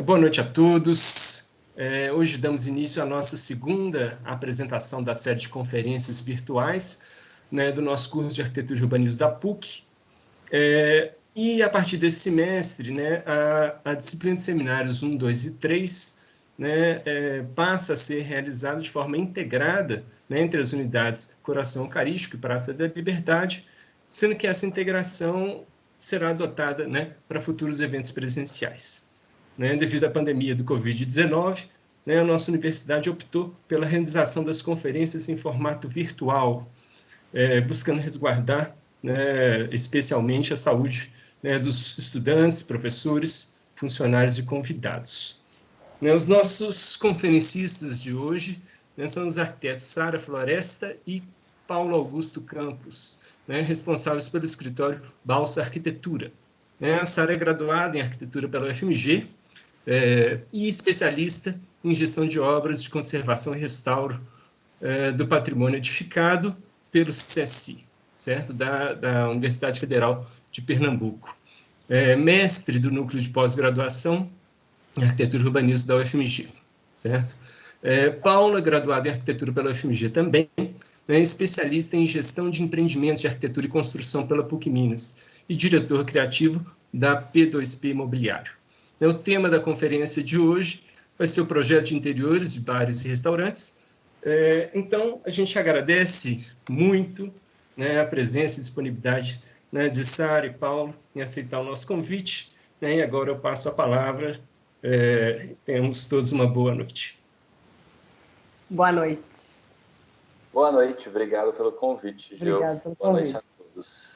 Boa noite a todos. Hoje damos início à nossa segunda apresentação da série de conferências virtuais, né, do nosso curso de Arquitetura e Urbanismo da PUC. E a partir desse semestre, né, a disciplina de seminários 1, 2 e 3, né, passa a ser realizada de forma integrada, né, entre as unidades Coração Eucarístico e Praça da Liberdade, sendo que essa integração será adotada, né, para futuros eventos presenciais. Né, devido à pandemia do Covid-19, né, a nossa universidade optou pela realização das conferências em formato virtual, buscando resguardar, né, especialmente a saúde, né, dos estudantes, professores, funcionários e convidados. Né, os nossos conferencistas de hoje, né, são os arquitetos Sara Floresta e Paulo Augusto Campos, né, responsáveis pelo escritório Balsa Arquitetura. A Sara é graduada em arquitetura pela UFMG, e especialista em gestão de obras de conservação e restauro do patrimônio edificado pelo CSI, certo? Da Universidade Federal de Pernambuco. Mestre do núcleo de pós-graduação em arquitetura e urbanismo da UFMG, certo? Paula, graduada em arquitetura pela UFMG também, né, especialista em gestão de empreendimentos de arquitetura e construção pela PUC Minas e diretor criativo da P2P Imobiliário. O tema da conferência de hoje vai ser o projeto de interiores de bares e restaurantes. Então, a gente agradece muito, né, a presença e disponibilidade, né, de Sara e Paulo em aceitar o nosso convite, né, e agora eu passo a palavra. Tenhamos todos uma boa noite. Boa noite. Boa noite, obrigado pelo convite, Gil. Obrigado pelo Boa convite. noite a todos.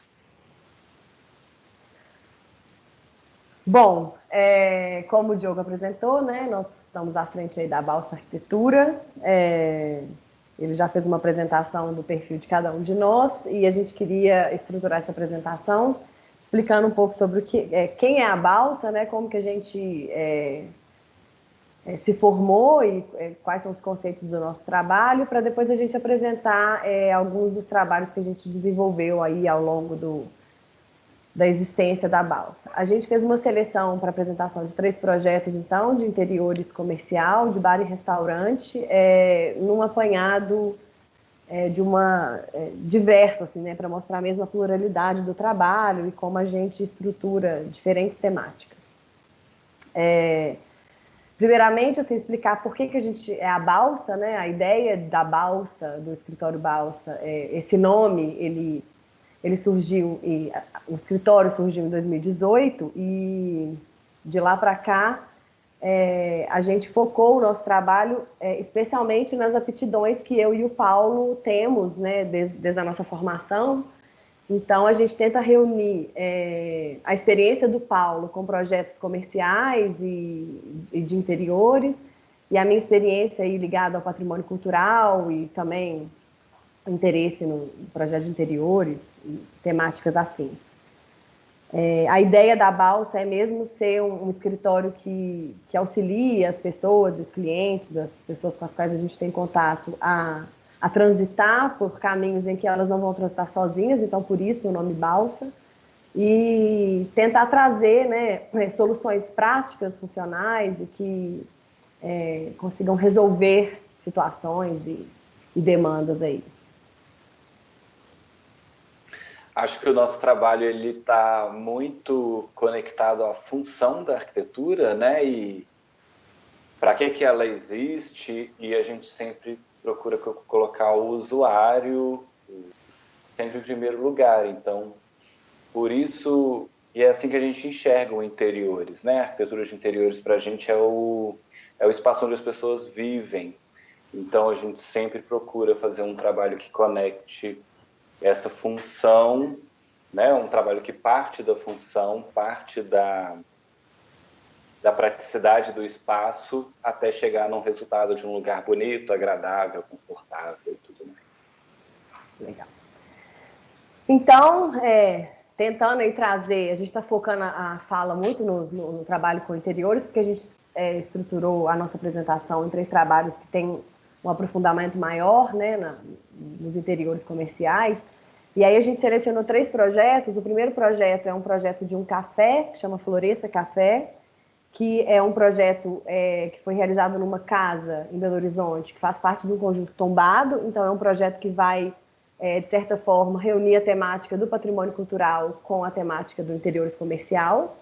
Bom, como o Diogo apresentou, né, nós estamos à frente aí da Balsa Arquitetura. Ele já fez uma apresentação do perfil de cada um de nós e a gente queria estruturar essa apresentação explicando um pouco sobre quem é a Balsa, né, como que a gente se formou e quais são os conceitos do nosso trabalho, para depois a gente apresentar alguns dos trabalhos que a gente desenvolveu aí ao longo da existência da Balsa. A gente fez uma seleção para apresentação de 3 projetos, então, de interiores comercial, de bar e restaurante, num apanhado diverso, assim, né, para mostrar mesmo a pluralidade do trabalho e como a gente estrutura diferentes temáticas. Primeiramente, assim, explicar por que a gente é a Balsa, né? A ideia da Balsa, do escritório Balsa, esse nome, ele surgiu, o escritório surgiu em 2018 e de lá para cá a gente focou o nosso trabalho especialmente nas aptidões que eu e o Paulo temos, né, desde a nossa formação. Então, a gente tenta reunir a experiência do Paulo com projetos comerciais e de interiores, e a minha experiência aí ligada ao patrimônio cultural e também interesse no projeto de interiores e temáticas afins. A ideia da Balsa é mesmo ser um escritório que auxilia as pessoas, os clientes, as pessoas com as quais a gente tem contato a transitar por caminhos em que elas não vão transitar sozinhas, então por isso o nome Balsa, e tentar trazer, né, soluções práticas, funcionais e que consigam resolver situações e demandas aí. Acho que o nosso trabalho ele está muito conectado à função da arquitetura, né? E para que ela existe, e a gente sempre procura colocar o usuário sempre em primeiro lugar. Então, por isso, e é assim que a gente enxerga o interiores, né? A arquitetura de interiores para a gente é o espaço onde as pessoas vivem. Então, a gente sempre procura fazer um trabalho que conecte essa função, né? Um trabalho que parte da função, parte da praticidade do espaço, até chegar num resultado de um lugar bonito, agradável, confortável e tudo mais. Legal. Então, tentando aí trazer, a gente está focando a fala muito no trabalho com interiores, porque a gente estruturou a nossa apresentação em 3 trabalhos que têm um aprofundamento maior, né, nos interiores comerciais. E aí a gente selecionou 3 projetos. O primeiro projeto é um projeto de um café, que chama Floresça Café, que é um projeto que foi realizado numa casa em Belo Horizonte, que faz parte de um conjunto tombado, então é um projeto que vai, de certa forma, reunir a temática do patrimônio cultural com a temática do interior comercial.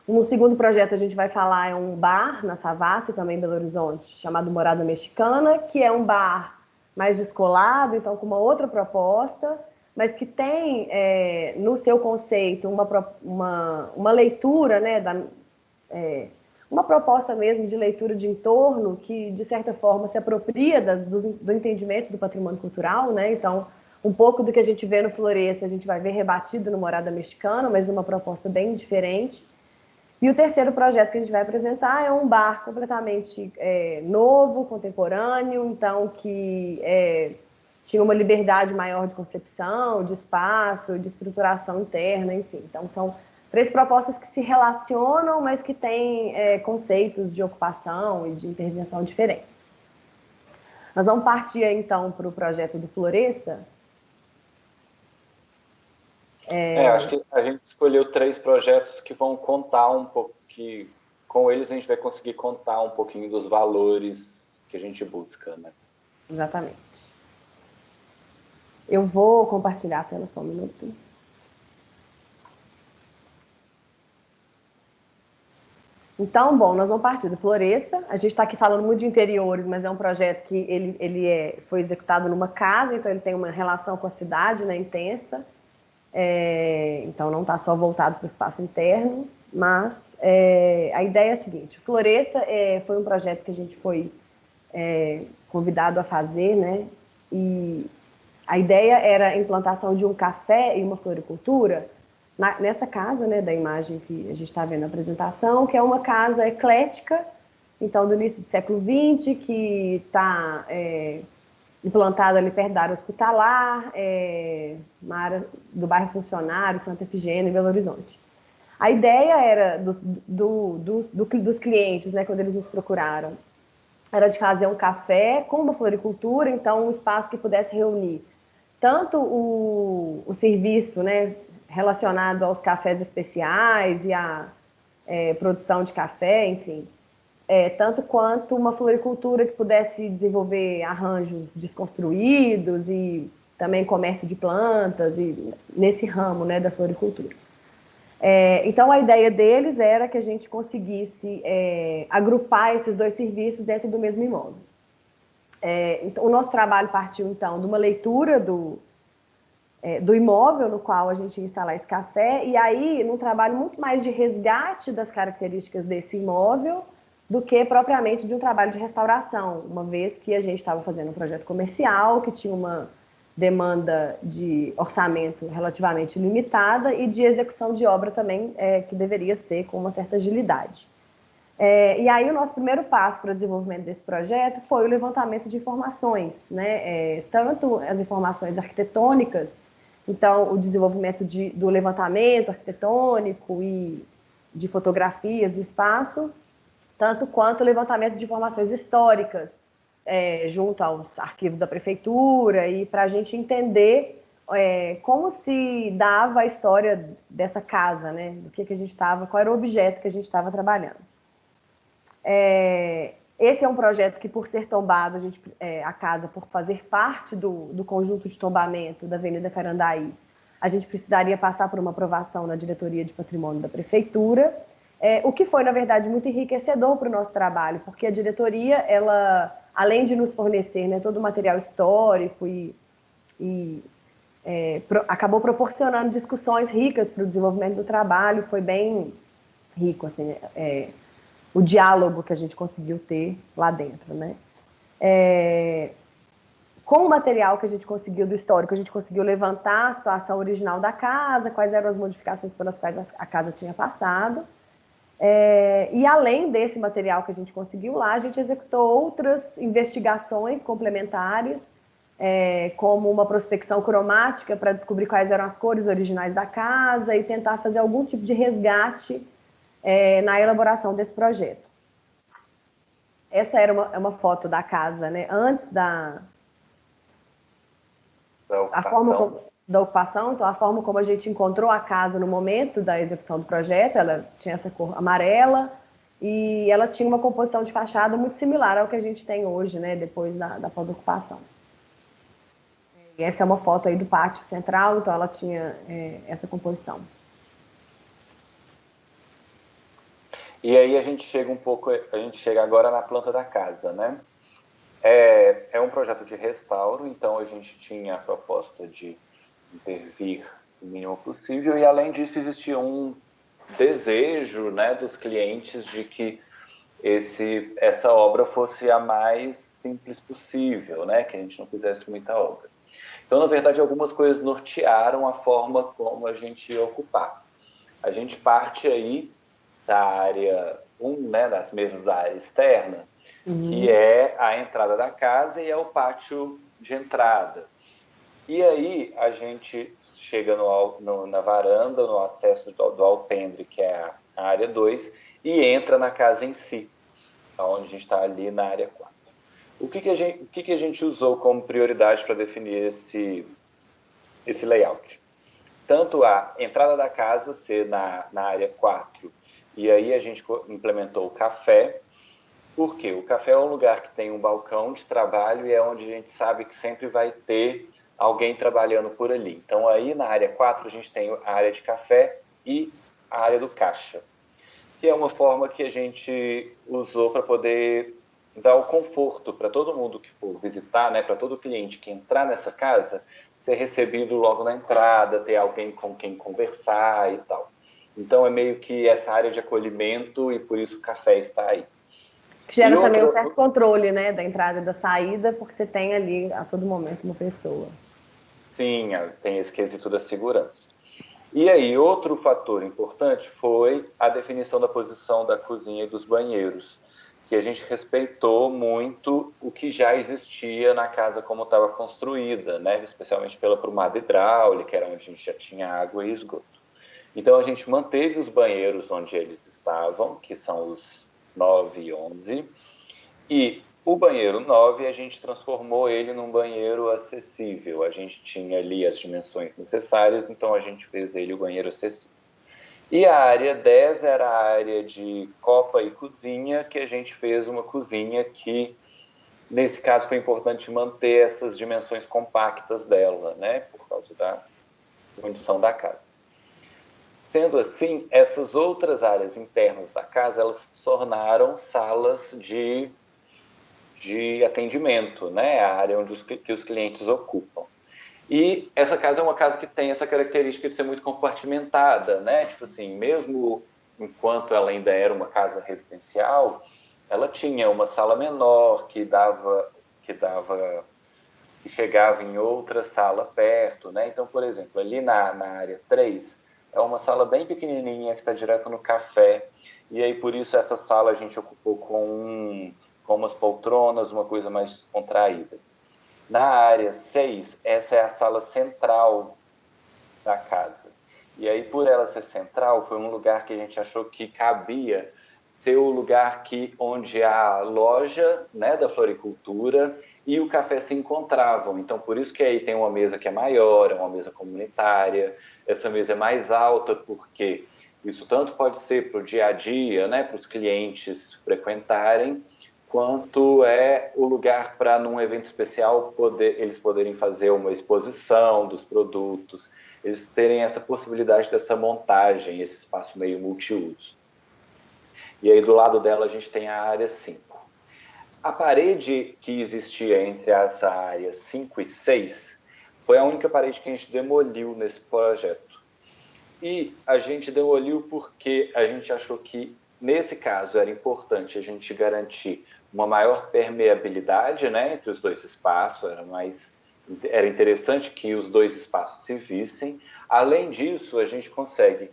Um segundo projeto a gente vai falar é um bar na Savassi, também em Belo Horizonte, chamado Morada Mexicana, que é um bar mais descolado, então com uma outra proposta, mas que tem no seu conceito uma leitura, né, uma proposta mesmo de leitura de entorno que, de certa forma, se apropria do entendimento do patrimônio cultural, né? Então, um pouco do que a gente vê no Floresça, a gente vai ver rebatido no Morada Mexicana, mas numa proposta bem diferente. E o terceiro projeto que a gente vai apresentar é um bar completamente novo, contemporâneo, então que tinha uma liberdade maior de concepção, de espaço, de estruturação interna, enfim. Então, são 3 propostas que se relacionam, mas que têm conceitos de ocupação e de intervenção diferentes. Nós vamos partir, então, para o projeto do Floresça. Acho que a gente escolheu 3 projetos que vão contar um pouco, que com eles a gente vai conseguir contar um pouquinho dos valores que a gente busca, né? Exatamente. Eu vou compartilhar a tela só um minuto. Então, bom, nós vamos partir do Floresça. A gente está aqui falando muito de interiores, mas é um projeto que ele foi executado numa casa, então ele tem uma relação com a cidade, né, intensa. Então, não está só voltado para o espaço interno, mas a ideia é a seguinte: o Floresça foi um projeto que a gente foi convidado a fazer, né? E a ideia era a implantação de um café e uma floricultura nessa casa, né, da imagem que a gente está vendo na apresentação, que é uma casa eclética, então do início do século XX, que está implantada ali perto da área hospitalar, na área do bairro Funcionário, Santa Efigênia, em Belo Horizonte. A ideia era dos clientes, né, quando eles nos procuraram, era de fazer um café com uma floricultura, então um espaço que pudesse reunir tanto o serviço, né, relacionado aos cafés especiais e à produção de café, enfim, tanto quanto uma floricultura que pudesse desenvolver arranjos desconstruídos e também comércio de plantas, e nesse ramo, né, da floricultura. Então, a ideia deles era que a gente conseguisse agrupar esses 2 serviços dentro do mesmo imóvel. Então, o nosso trabalho partiu, então, de uma leitura do imóvel no qual a gente ia instalar esse café, e aí, num trabalho muito mais de resgate das características desse imóvel do que propriamente de um trabalho de restauração, uma vez que a gente estava fazendo um projeto comercial, que tinha uma demanda de orçamento relativamente limitada e de execução de obra também, que deveria ser com uma certa agilidade. E aí o nosso primeiro passo para o desenvolvimento desse projeto foi o levantamento de informações, né? Tanto as informações arquitetônicas, então o desenvolvimento do levantamento arquitetônico e de fotografias do espaço, tanto quanto o levantamento de informações históricas, junto aos arquivos da prefeitura, e para a gente entender como se dava a história dessa casa, né? Do que a gente estava, qual era o objeto que a gente estava trabalhando. Esse é um projeto que, por ser tombado, a casa, por fazer parte do conjunto de tombamento da Avenida Carandaí, a gente precisaria passar por uma aprovação na diretoria de patrimônio da prefeitura, o que foi, na verdade, muito enriquecedor para o nosso trabalho, porque a diretoria, ela, além de nos fornecer, né, todo o material histórico acabou proporcionando discussões ricas para o desenvolvimento do trabalho, foi bem rico, assim, o diálogo que a gente conseguiu ter lá dentro, né? Com o material que a gente conseguiu do histórico, a gente conseguiu levantar a situação original da casa, quais eram as modificações pelas quais a casa tinha passado. E além desse material que a gente conseguiu lá, a gente executou outras investigações complementares, como uma prospecção cromática para descobrir quais eram as cores originais da casa e tentar fazer algum tipo de resgate na elaboração desse projeto. Essa era uma foto da casa, né? Antes da da ocupação, então a forma como a gente encontrou a casa no momento da execução do projeto, ela tinha essa cor amarela e ela tinha uma composição de fachada muito similar ao que a gente tem hoje, né, depois da pós-ocupação. E essa é uma foto aí do pátio central, então ela tinha essa composição. E aí a gente chega agora na planta da casa, né? É um projeto de restauro, então a gente tinha a proposta de intervir o mínimo possível, e além disso existia um desejo, né, dos clientes de que essa obra fosse a mais simples possível, né, que a gente não fizesse muita obra. Então, na verdade, algumas coisas nortearam a forma como a gente ia ocupar. A gente parte aí da área 1, né, das mesas da área externa, que é a entrada da casa e é o pátio de entrada. E aí a gente chega na varanda, no acesso do alpendre, que é a área 2, e entra na casa em si, onde a gente está ali na área 4. O que a gente usou como prioridade para definir esse layout? Tanto a entrada da casa ser na área 4, e aí a gente implementou o café, porque o café é um lugar que tem um balcão de trabalho e é onde a gente sabe que sempre vai ter alguém trabalhando por ali. Então, aí na área 4, a gente tem a área de café e a área do caixa, que é uma forma que a gente usou para poder dar o conforto para todo mundo que for visitar, né, para todo cliente que entrar nessa casa, ser recebido logo na entrada, ter alguém com quem conversar e tal. Então, é meio que essa área de acolhimento e por isso o café está aí. Que gera também um certo controle, né, da entrada e da saída, porque você tem ali a todo momento uma pessoa. Sim, tem esse quesito da segurança. E aí, outro fator importante foi a definição da posição da cozinha e dos banheiros, que a gente respeitou muito o que já existia na casa como estava construída, né? Especialmente pela prumada hidráulica, era onde a gente já tinha água e esgoto. Então, a gente manteve os banheiros onde eles estavam, que são os 9 e 11, e o banheiro 9, a gente transformou ele num banheiro acessível. A gente tinha ali as dimensões necessárias, então a gente fez ele o banheiro acessível. E a área 10 era a área de copa e cozinha, que a gente fez uma cozinha que, nesse caso, foi importante manter essas dimensões compactas dela, né? Por causa da condição da casa. Sendo assim, essas outras áreas internas da casa, elas se tornaram salas de atendimento, né? A área onde que os clientes ocupam. E essa casa é uma casa que tem essa característica de ser muito compartimentada, né? Tipo assim, mesmo enquanto ela ainda era uma casa residencial, ela tinha uma sala menor que chegava em outra sala perto, né? Então, por exemplo, ali na área 3, é uma sala bem pequenininha que está direto no café, e aí por isso essa sala a gente ocupou com umas poltronas, uma coisa mais contraída. Na área 6, essa é a sala central da casa. E aí, por ela ser central, foi um lugar que a gente achou que cabia ser o lugar onde a loja, né, da floricultura e o café se encontravam. Então, por isso que aí tem uma mesa que é maior, é uma mesa comunitária. Essa mesa é mais alta porque isso tanto pode ser para o dia a dia, né, para os clientes frequentarem, quanto é o lugar para, num evento especial, eles poderem fazer uma exposição dos produtos, eles terem essa possibilidade dessa montagem, esse espaço meio multiuso. E aí do lado dela a gente tem a área 5. A parede que existia entre essa área 5 e 6 foi a única parede que a gente demoliu nesse projeto. E a gente demoliu porque a gente achou que, nesse caso, era importante a gente garantir uma maior permeabilidade, né, entre os dois espaços, era interessante que os dois espaços se vissem. Além disso, a gente consegue,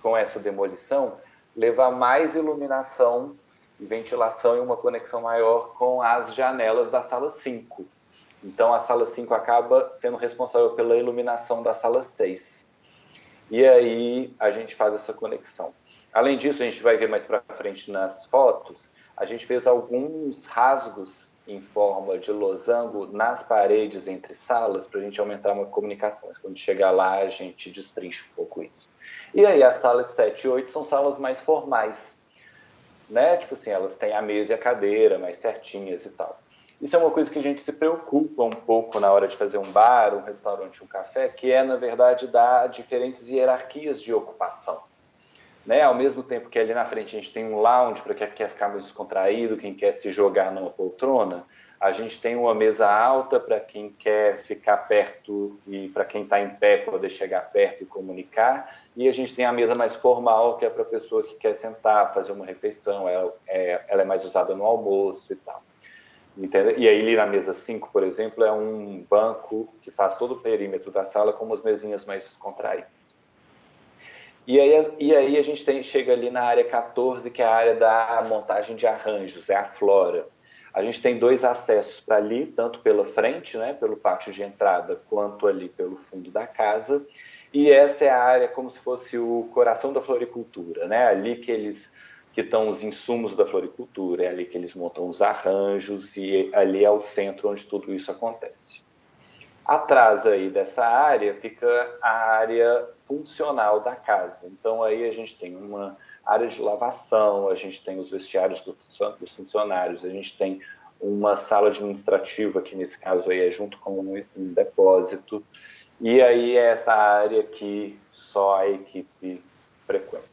com essa demolição, levar mais iluminação e ventilação e uma conexão maior com as janelas da sala 5. Então, a sala 5 acaba sendo responsável pela iluminação da sala 6. E aí a gente faz essa conexão. Além disso, a gente vai ver mais para frente nas fotos, a gente fez alguns rasgos em forma de losango nas paredes entre salas para a gente aumentar uma comunicação. Quando chegar lá, a gente destrincha um pouco isso. E aí, as salas 7 e 8 são salas mais formais, né? Tipo assim, elas têm a mesa e a cadeira mais certinhas e tal. Isso é uma coisa que a gente se preocupa um pouco na hora de fazer um bar, um restaurante, um café, que é, na verdade, dar diferentes hierarquias de ocupação. Né? Ao mesmo tempo que ali na frente a gente tem um lounge para quem quer ficar mais descontraído, quem quer se jogar numa poltrona, a gente tem uma mesa alta para quem quer ficar perto e para quem está em pé poder chegar perto e comunicar, e a gente tem a mesa mais formal, que é para a pessoa que quer sentar, fazer uma refeição, ela é mais usada no almoço e tal. Entendeu? E aí ali na mesa 5, por exemplo, é um banco que faz todo o perímetro da sala com umas mesinhas mais descontraídas. E aí a gente chega ali na área 14, que é a área da montagem de arranjos, é a flora. A gente tem 2 acessos para ali, tanto pela frente, né, pelo pátio de entrada, quanto ali pelo fundo da casa. E essa é a área como se fosse o coração da floricultura, né? Ali que estão os insumos da floricultura, é ali que eles montam os arranjos e ali é o centro onde tudo isso acontece. Atrás aí dessa área fica a área funcional da casa. Então aí a gente tem uma área de lavação, a gente tem os vestiários dos funcionários, a gente tem uma sala administrativa, que nesse caso aí é junto com um depósito, e aí é essa área que só a equipe frequenta.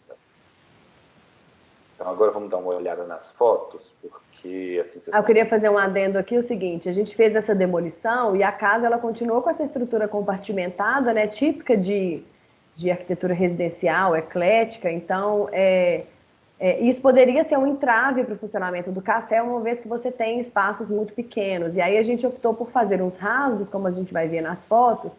Então agora vamos dar uma olhada nas fotos, porque assim vocês Eu queria fazer um adendo aqui, o seguinte, a gente fez essa demolição e a casa ela continuou com essa estrutura compartimentada, né, típica de arquitetura residencial, eclética, então isso poderia ser um entrave para o funcionamento do café, uma vez que você tem espaços muito pequenos. E aí a gente optou por fazer uns rasgos, como a gente vai ver nas fotos,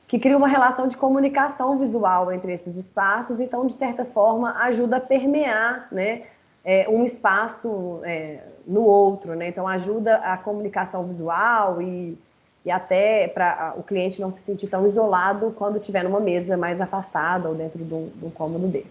que cria uma relação de comunicação visual entre esses espaços, então, de certa forma, ajuda a permear, né, um espaço no outro, né? Então, ajuda a comunicação visual e até para o cliente não se sentir tão isolado quando estiver numa mesa mais afastada ou dentro de um cômodo dele.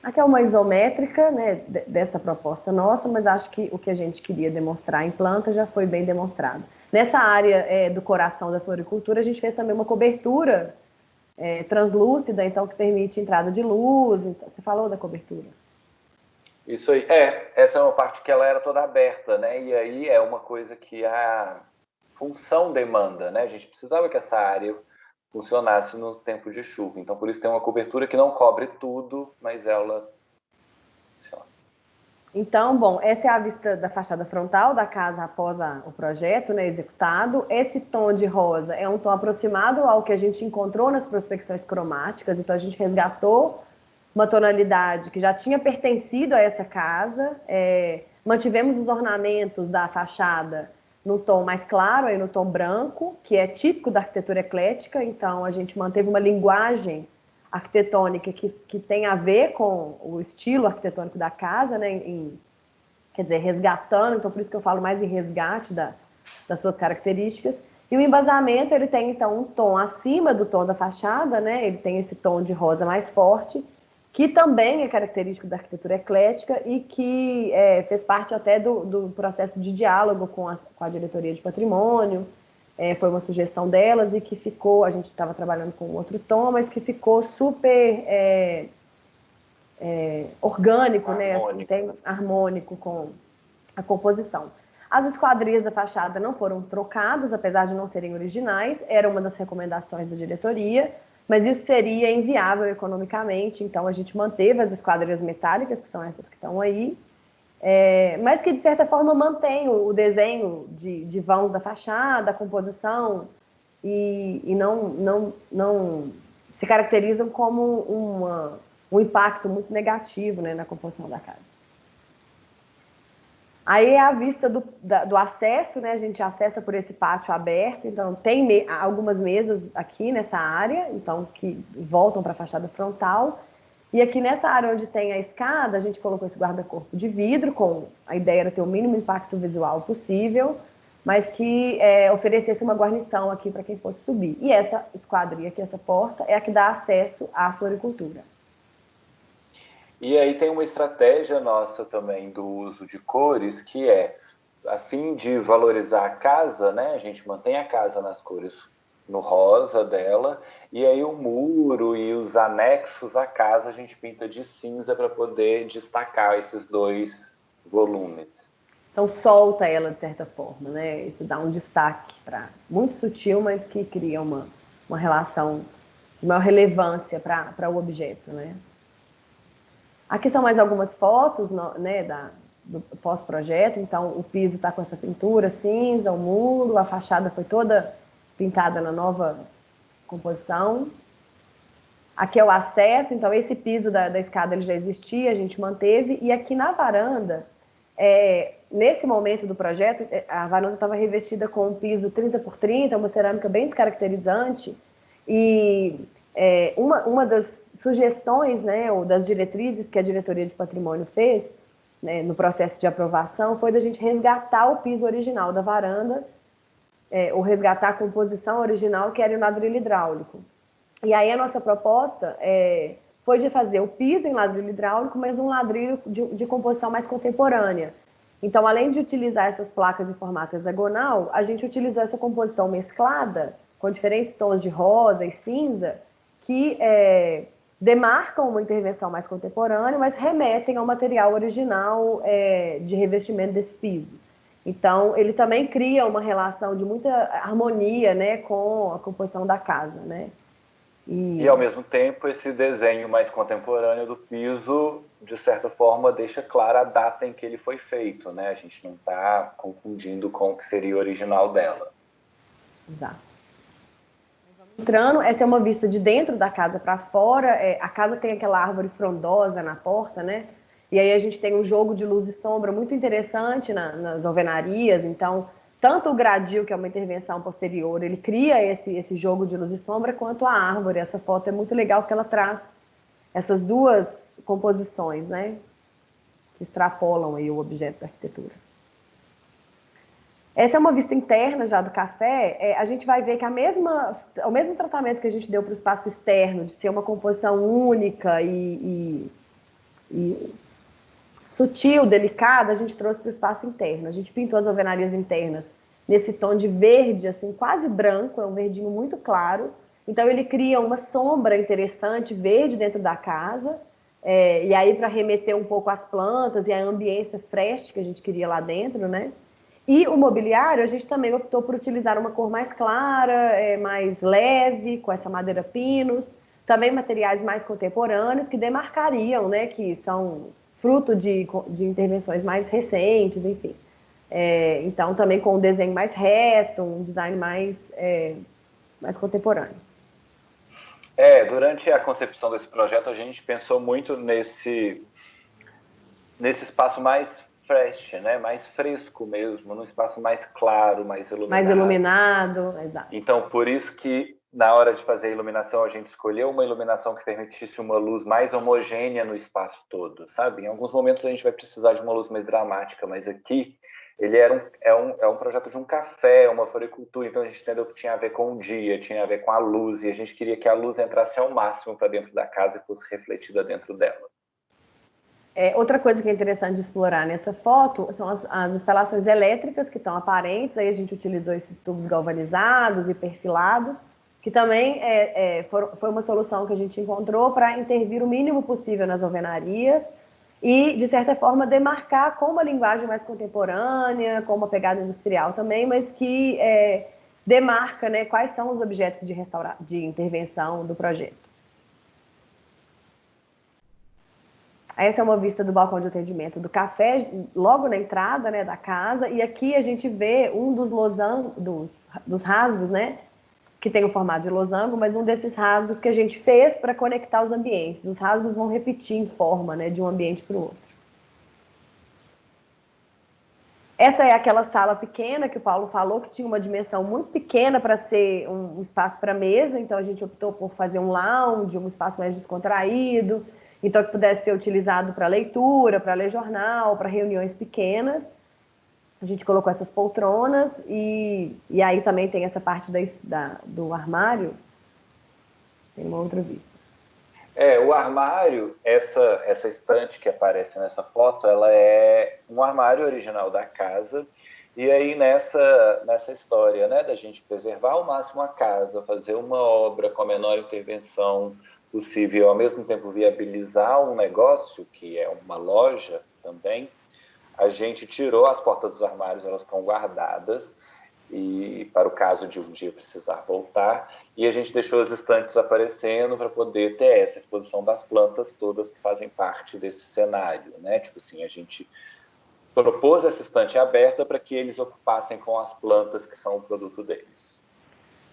Aqui é uma isométrica, né, dessa proposta nossa, mas acho que o que a gente queria demonstrar em planta já foi bem demonstrado. Nessa área do coração da floricultura, a gente fez também uma cobertura translúcida, então que permite entrada de luz. Você falou da cobertura? Isso aí. Essa é uma parte que ela era toda aberta, né? E aí é uma coisa que a função demanda, né? A gente precisava que essa área funcionasse no tempo de chuva. Então, por isso tem uma cobertura que não cobre tudo, mas ela funciona. Então, bom, essa é a vista da fachada frontal da casa após o projeto, né, executado. Esse tom de rosa é um tom aproximado ao que a gente encontrou nas prospecções cromáticas, então a gente resgatou uma tonalidade que já tinha pertencido a essa casa, mantivemos os ornamentos da fachada no tom mais claro, aí no tom branco, que é típico da arquitetura eclética, então a gente manteve uma linguagem arquitetônica que tem a ver com o estilo arquitetônico da casa, né, quer dizer, resgatando, então por isso que eu falo mais em resgate das suas características. E o embasamento, ele tem então um tom acima do tom da fachada, né, ele tem esse tom de rosa mais forte, que também é característico da arquitetura eclética e que fez parte até do processo de diálogo com a diretoria de patrimônio, foi uma sugestão delas e que ficou, a gente estava trabalhando com outro tom, mas que ficou super orgânico, né, assim, harmônico com a composição. As esquadrias da fachada não foram trocadas, apesar de não serem originais, era uma das recomendações da diretoria, mas isso seria inviável economicamente, então a gente manteve as esquadrias metálicas, que são essas que estão aí, mas que de certa forma mantém o desenho de vãos da fachada, a composição, e não se caracterizam como um impacto muito negativo, né, na composição da casa. Aí é a vista do acesso, né? A gente acessa por esse pátio aberto, então tem algumas mesas aqui nessa área, então que voltam para a fachada frontal. E aqui nessa área onde tem a escada, a gente colocou esse guarda-corpo de vidro, com a ideia era ter o mínimo impacto visual possível, mas que oferecesse uma guarnição aqui para quem fosse subir. E essa esquadria aqui, essa porta, é a que dá acesso à floricultura. E aí tem uma estratégia nossa também do uso de cores, que é a fim de valorizar a casa, né? A gente mantém a casa nas cores no rosa dela, e aí o muro e os anexos à casa a gente pinta de cinza para poder destacar esses dois volumes. Então solta ela de certa forma, né? Isso dá um destaque para muito sutil, mas que cria uma relação de maior relevância para o objeto, né? Aqui são mais algumas fotos, né, do pós-projeto. Então, o piso está com essa pintura cinza, o muro, a fachada foi toda pintada na nova composição. Aqui é o acesso, então esse piso da escada ele já existia, a gente manteve. E aqui na varanda, nesse momento do projeto, a varanda estava revestida com um piso 30 por 30, uma cerâmica bem descaracterizante. E uma das sugestões, né, ou das diretrizes que a diretoria de patrimônio fez, né, no processo de aprovação, foi da gente resgatar o piso original da varanda, ou resgatar a composição original, que era o ladrilho hidráulico. E aí a nossa proposta foi de fazer o piso em ladrilho hidráulico, mas um ladrilho de composição mais contemporânea. Então, além de utilizar essas placas em formato hexagonal, a gente utilizou essa composição mesclada, com diferentes tons de rosa e cinza, que demarcam uma intervenção mais contemporânea, mas remetem ao material original de revestimento desse piso. Então, ele também cria uma relação de muita harmonia, né, com a composição da casa, né? E, ao mesmo tempo, esse desenho mais contemporâneo do piso, de certa forma, deixa clara a data em que ele foi feito, né? A gente não está confundindo com o que seria o original dela. Exato. Entrando, essa é uma vista de dentro da casa para fora. A casa tem aquela árvore frondosa na porta, né? E aí a gente tem um jogo de luz e sombra muito interessante nas alvenarias. Então, tanto o gradil, que é uma intervenção posterior, ele cria esse jogo de luz e sombra, quanto a árvore. Essa foto é muito legal porque ela traz essas duas composições, né? Que extrapolam aí o objeto da arquitetura. Essa é uma vista interna já do café. A gente vai ver que o mesmo tratamento que a gente deu para o espaço externo, de ser uma composição única e sutil, delicada, a gente trouxe para o espaço interno. A gente pintou as alvenarias internas nesse tom de verde, assim, quase branco, é um verdinho muito claro. Então ele cria uma sombra interessante, verde, dentro da casa. E aí, para remeter um pouco às plantas e à ambiência fresh que a gente queria lá dentro, né? E o mobiliário, a gente também optou por utilizar uma cor mais clara, mais leve, com essa madeira pinus. Também materiais mais contemporâneos, que demarcariam, né, que são fruto de intervenções mais recentes, enfim. Então, também com um desenho mais reto, um design mais contemporâneo. Durante a concepção desse projeto, a gente pensou muito nesse espaço mais fresh, né? Mais fresco mesmo, num espaço mais claro, mais iluminado. Mais iluminado, exato. Então, por isso que, na hora de fazer a iluminação, a gente escolheu uma iluminação que permitisse uma luz mais homogênea no espaço todo, sabe? Em alguns momentos a gente vai precisar de uma luz mais dramática, mas aqui ele é um projeto de um café, uma floricultura, então a gente entendeu que tinha a ver com o dia, tinha a ver com a luz, e a gente queria que a luz entrasse ao máximo para dentro da casa e fosse refletida dentro dela. Outra coisa que é interessante de explorar nessa foto são as instalações elétricas que estão aparentes. Aí a gente utilizou esses tubos galvanizados e perfilados, que também foi uma solução que a gente encontrou para intervir o mínimo possível nas alvenarias e, de certa forma, demarcar com uma linguagem mais contemporânea, com uma pegada industrial também, mas que demarca, né, quais são os objetos de intervenção do projeto. Essa é uma vista do balcão de atendimento do café, logo na entrada, né, da casa. E aqui a gente vê um dos rasgos, né, que tem o formato de losango, mas um desses rasgos que a gente fez para conectar os ambientes. Os rasgos vão repetir em forma, né, de um ambiente para o outro. Essa é aquela sala pequena que o Paulo falou, que tinha uma dimensão muito pequena para ser um espaço para mesa. Então a gente optou por fazer um lounge, um espaço mais descontraído. Então, que pudesse ser utilizado para leitura, para ler jornal, para reuniões pequenas. A gente colocou essas poltronas e aí também tem essa parte do armário. Tem uma outra vista. O armário, essa estante que aparece nessa foto, ela é um armário original da casa E aí, nessa história, né, da gente preservar ao máximo a casa, fazer uma obra com a menor intervenção possível, ao mesmo tempo viabilizar um negócio, que é uma loja também, a gente tirou as portas dos armários, elas estão guardadas, e para o caso de um dia precisar voltar, e a gente deixou as estantes aparecendo para poder ter essa exposição das plantas todas que fazem parte desse cenário, né? Tipo assim, a gente propôs essa estante aberta para que eles ocupassem com as plantas que são o produto deles.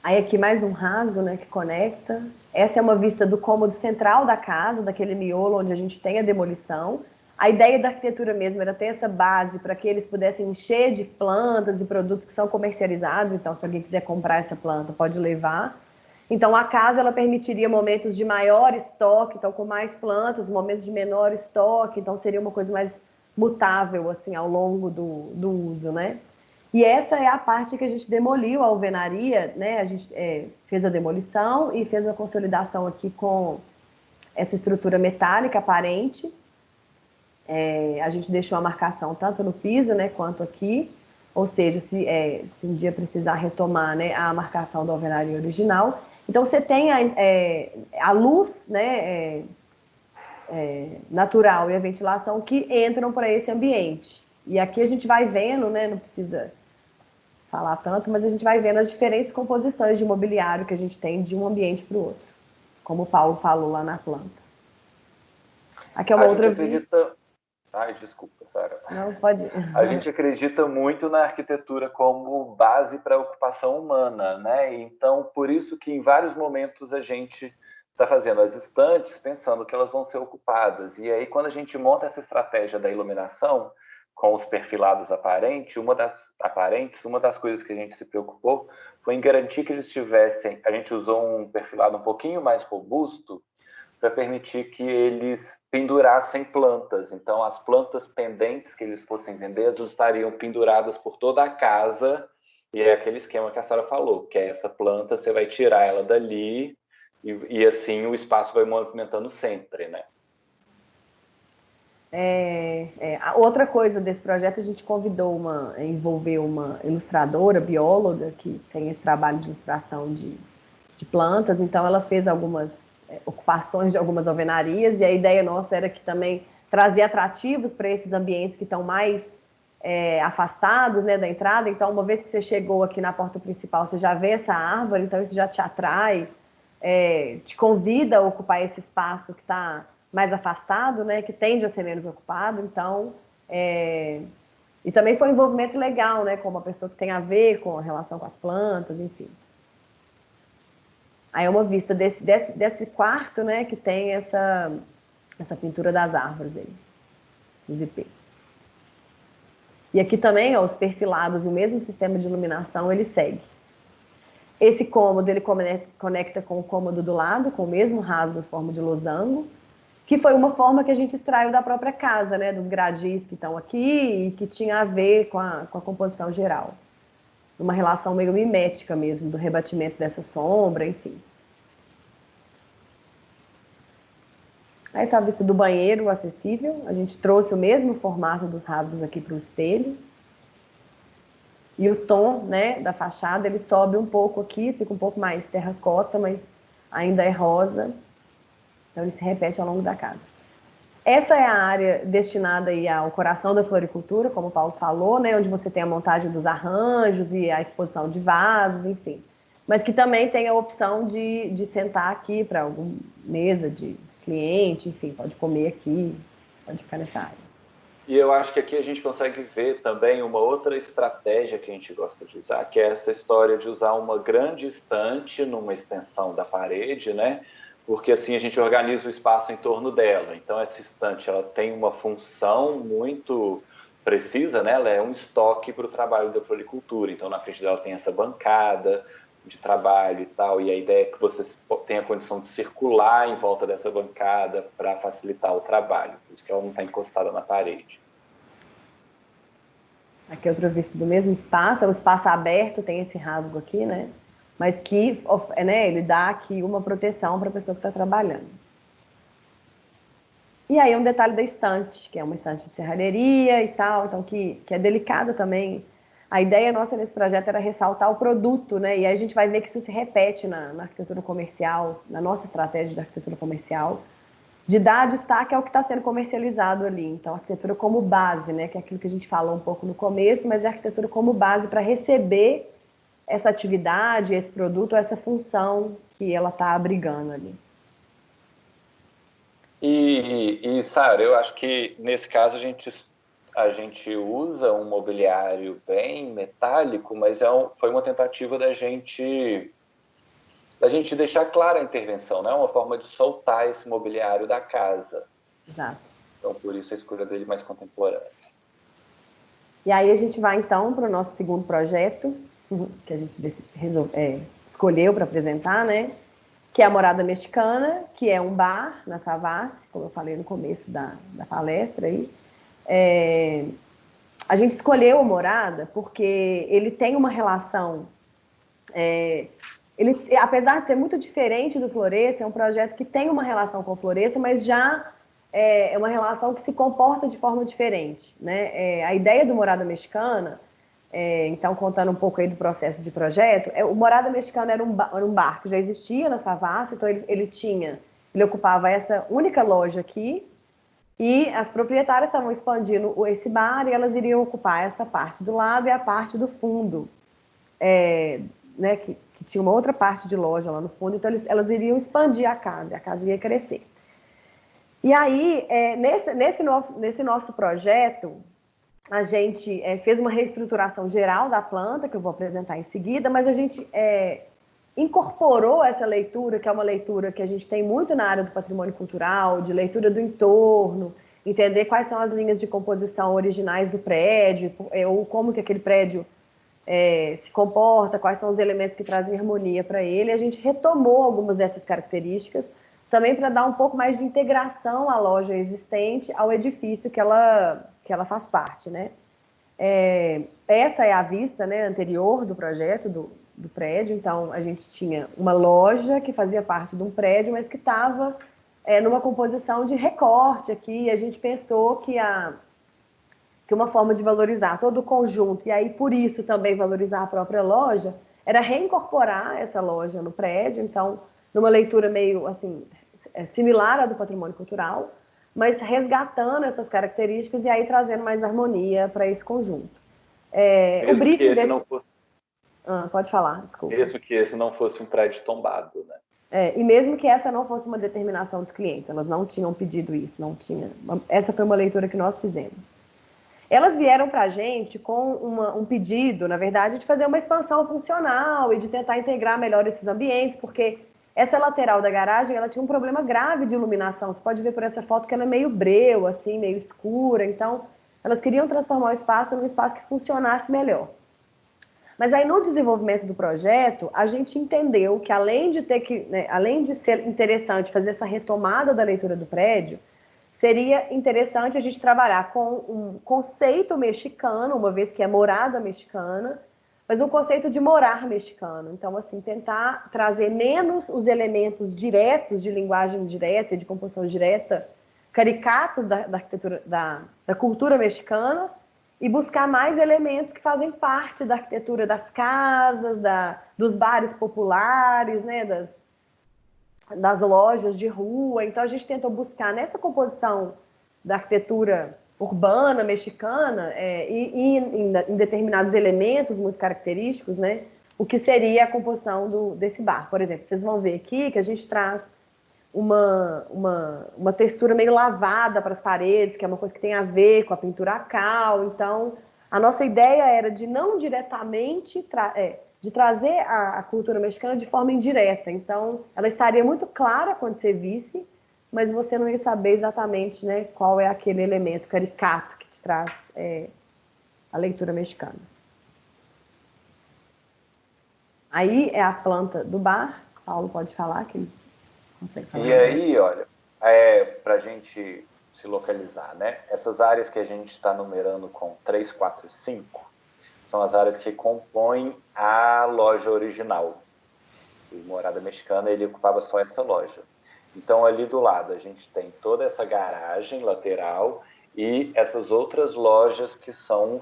Aí aqui mais um rasgo, né, que conecta. Essa é uma vista do cômodo central da casa, daquele miolo onde a gente tem a demolição. A ideia da arquitetura mesmo era ter essa base para que eles pudessem encher de plantas e produtos que são comercializados. Então, se alguém quiser comprar essa planta, pode levar. Então, a casa ela permitiria momentos de maior estoque, então com mais plantas, momentos de menor estoque. Então, seria uma coisa mais mutável assim ao longo do uso, né? E essa é a parte que a gente demoliu a alvenaria, né? A gente fez a demolição e fez a consolidação aqui com essa estrutura metálica aparente. A gente deixou a marcação tanto no piso, né, quanto aqui. Ou seja, se um dia precisar retomar, né, a marcação da alvenaria original. Então, você tem a luz, né, natural e a ventilação que entram para esse ambiente. E aqui a gente vai vendo, né, não precisa falar tanto, mas a gente vai vendo as diferentes composições de mobiliário que a gente tem de um ambiente para o outro, como o Paulo falou lá na planta. Aqui é uma outra acredita... Ai, desculpa, Sara. Não, pode. A gente acredita muito na arquitetura como base para a ocupação humana, né? Então, por isso que em vários momentos a gente está fazendo as estantes pensando que elas vão ser ocupadas. E aí, quando a gente monta essa estratégia da iluminação com os perfilados aparentes, uma das coisas que a gente se preocupou foi em garantir que eles tivessem... A gente usou um perfilado um pouquinho mais robusto para permitir que eles pendurassem plantas. Então, as plantas pendentes que eles fossem vender, elas estariam penduradas por toda a casa. E é aquele esquema que a Sara falou, que é essa planta, você vai tirar ela dali e assim o espaço vai movimentando sempre, né? Outra coisa desse projeto, a gente envolveu uma ilustradora, bióloga, que tem esse trabalho de ilustração de plantas, então ela fez algumas ocupações de algumas alvenarias, e a ideia nossa era que também trazer atrativos para esses ambientes que estão mais afastados, né, da entrada. Então, uma vez que você chegou aqui na porta principal, você já vê essa árvore, então isso já te atrai, te convida a ocupar esse espaço que está mais afastado, né, que tende a ser menos ocupado. Então, e também foi um envolvimento legal, né, com uma pessoa que tem a ver com a relação com as plantas, enfim. Aí é uma vista desse quarto, né, que tem essa pintura das árvores aí, dos ipês. E aqui também, ó, os perfilados e o mesmo sistema de iluminação, ele segue. Esse cômodo, ele conecta com o cômodo do lado, com o mesmo rasgo em forma de losango, que foi uma forma que a gente extraiu da própria casa, né, dos gradis que estão aqui e que tinha a ver com a composição geral. Uma relação meio mimética mesmo, do rebatimento dessa sombra, enfim. Essa é a vista do banheiro acessível. A gente trouxe o mesmo formato dos rasgos aqui para o espelho. E o tom, né, da fachada, ele sobe um pouco aqui, fica um pouco mais terracota, mas ainda é rosa. Então, ele se repete ao longo da casa. Essa é a área destinada aí ao coração da floricultura, como o Paulo falou, né, onde você tem a montagem dos arranjos e a exposição de vasos, enfim. Mas que também tem a opção de sentar aqui para alguma mesa de cliente, enfim, pode comer aqui, pode ficar nessa área. E eu acho que aqui a gente consegue ver também uma outra estratégia que a gente gosta de usar, que é essa história de usar uma grande estante numa extensão da parede, né? Porque assim a gente organiza o espaço em torno dela. Então essa estante ela tem uma função muito precisa, né? Ela é um estoque para o trabalho da floricultura. Então na frente dela tem essa bancada de trabalho e tal, e a ideia é que você tenha a condição de circular em volta dessa bancada para facilitar o trabalho, por isso que ela não está encostada na parede. Aqui é outra vista do mesmo espaço, é um espaço aberto, tem esse rasgo aqui, né? Mas que, né, ele dá aqui uma proteção para a pessoa que está trabalhando. E aí um detalhe da estante, que é uma estante de serralheria e tal, então que é delicada também. a ideia nossa nesse projeto era ressaltar o produto, né? E aí a gente vai ver que isso se repete na arquitetura comercial, na nossa estratégia de arquitetura comercial, de dar destaque ao que está sendo comercializado ali. Então, a arquitetura como base, né? Que é aquilo que a gente falou um pouco no começo, mas a arquitetura como base para receber essa atividade, esse produto, essa função que ela está abrigando ali. Sara, eu acho que nesse caso a gente usa um mobiliário bem metálico, mas foi uma tentativa da gente deixar clara a intervenção, né? Uma forma de soltar esse mobiliário da casa. Exato. Então, por isso a escolha dele mais contemporânea. E aí a gente vai, então, para o nosso segundo projeto, que a gente escolheu para apresentar, né? Que é a Morada Mexicana, que é um bar na Savassi, como eu falei no começo da palestra aí. A gente escolheu a Morada porque ele tem uma relação... ele, apesar de ser muito diferente do Floresça, é um projeto que tem uma relação com o Floresça, mas já é uma relação que se comporta de forma diferente, né? A ideia do Morada Mexicana, então contando um pouco aí do processo de projeto, o Morada Mexicana era um bar que já existia na Savassi, então ele ocupava essa única loja aqui, e as proprietárias estavam expandindo esse bar e elas iriam ocupar essa parte do lado e a parte do fundo, né, que tinha uma outra parte de loja lá no fundo, então elas iriam expandir a casa ia crescer. E aí, nesse nosso projeto, a gente fez uma reestruturação geral da planta, que eu vou apresentar em seguida, mas a gente incorporou essa leitura, que é uma leitura que a gente tem muito na área do patrimônio cultural, de leitura do entorno, entender quais são as linhas de composição originais do prédio, ou como que aquele prédio se comporta, quais são os elementos que trazem harmonia para ele. A gente retomou algumas dessas características, também para dar um pouco mais de integração à loja existente, ao edifício que ela faz parte, né? Essa é a vista, né, anterior do projeto, do prédio. Então, a gente tinha uma loja que fazia parte de um prédio, mas que estava numa composição de recorte aqui, e a gente pensou que uma forma de valorizar todo o conjunto, e aí por isso também valorizar a própria loja, era reincorporar essa loja no prédio, então, numa leitura meio assim, similar à do patrimônio cultural, mas resgatando essas características e aí trazendo mais harmonia para esse conjunto. Mesmo o briefing que esse não fosse... pode falar, desculpa. Mesmo que esse não fosse um prédio tombado, né? E mesmo que essa não fosse uma determinação dos clientes, elas não tinham pedido isso, não tinha. Essa foi uma leitura que nós fizemos. Elas vieram para a gente com um pedido, na verdade, de fazer uma expansão funcional e de tentar integrar melhor esses ambientes, porque essa lateral da garagem, ela tinha um problema grave de iluminação. Você pode ver por essa foto que ela é meio breu, assim, meio escura. Então, elas queriam transformar o espaço num espaço que funcionasse melhor. Mas aí, no desenvolvimento do projeto, a gente entendeu que, além de ser interessante fazer essa retomada da leitura do prédio, seria interessante a gente trabalhar com um conceito mexicano, uma vez que é morada mexicana, mas um conceito de morar mexicano. Então, assim, tentar trazer menos os elementos diretos, de linguagem direta e de composição direta, caricatos da arquitetura, da cultura mexicana, e buscar mais elementos que fazem parte da arquitetura das casas, dos bares populares, né, das lojas de rua. Então, a gente tentou buscar nessa composição da arquitetura urbana mexicana e em determinados elementos muito característicos, né, o que seria a composição desse bar. Por exemplo, vocês vão ver aqui que a gente traz uma textura meio lavada para as paredes, que é uma coisa que tem a ver com a pintura a cal. Então, a nossa ideia era de não diretamente de trazer a cultura mexicana de forma indireta. Então, ela estaria muito clara quando você visse, mas você não ia saber exatamente, né, qual é aquele elemento caricato que te traz a leitura mexicana. Aí é a planta do bar. Paulo pode falar que ele consegue falar. E aí, olha, para a gente se localizar, né? Essas áreas que a gente está numerando com 3, 4 e 5 são as áreas que compõem a loja original. O Morada Mexicana, ele ocupava só essa loja. Então, ali do lado, a gente tem toda essa garagem lateral e essas outras lojas que são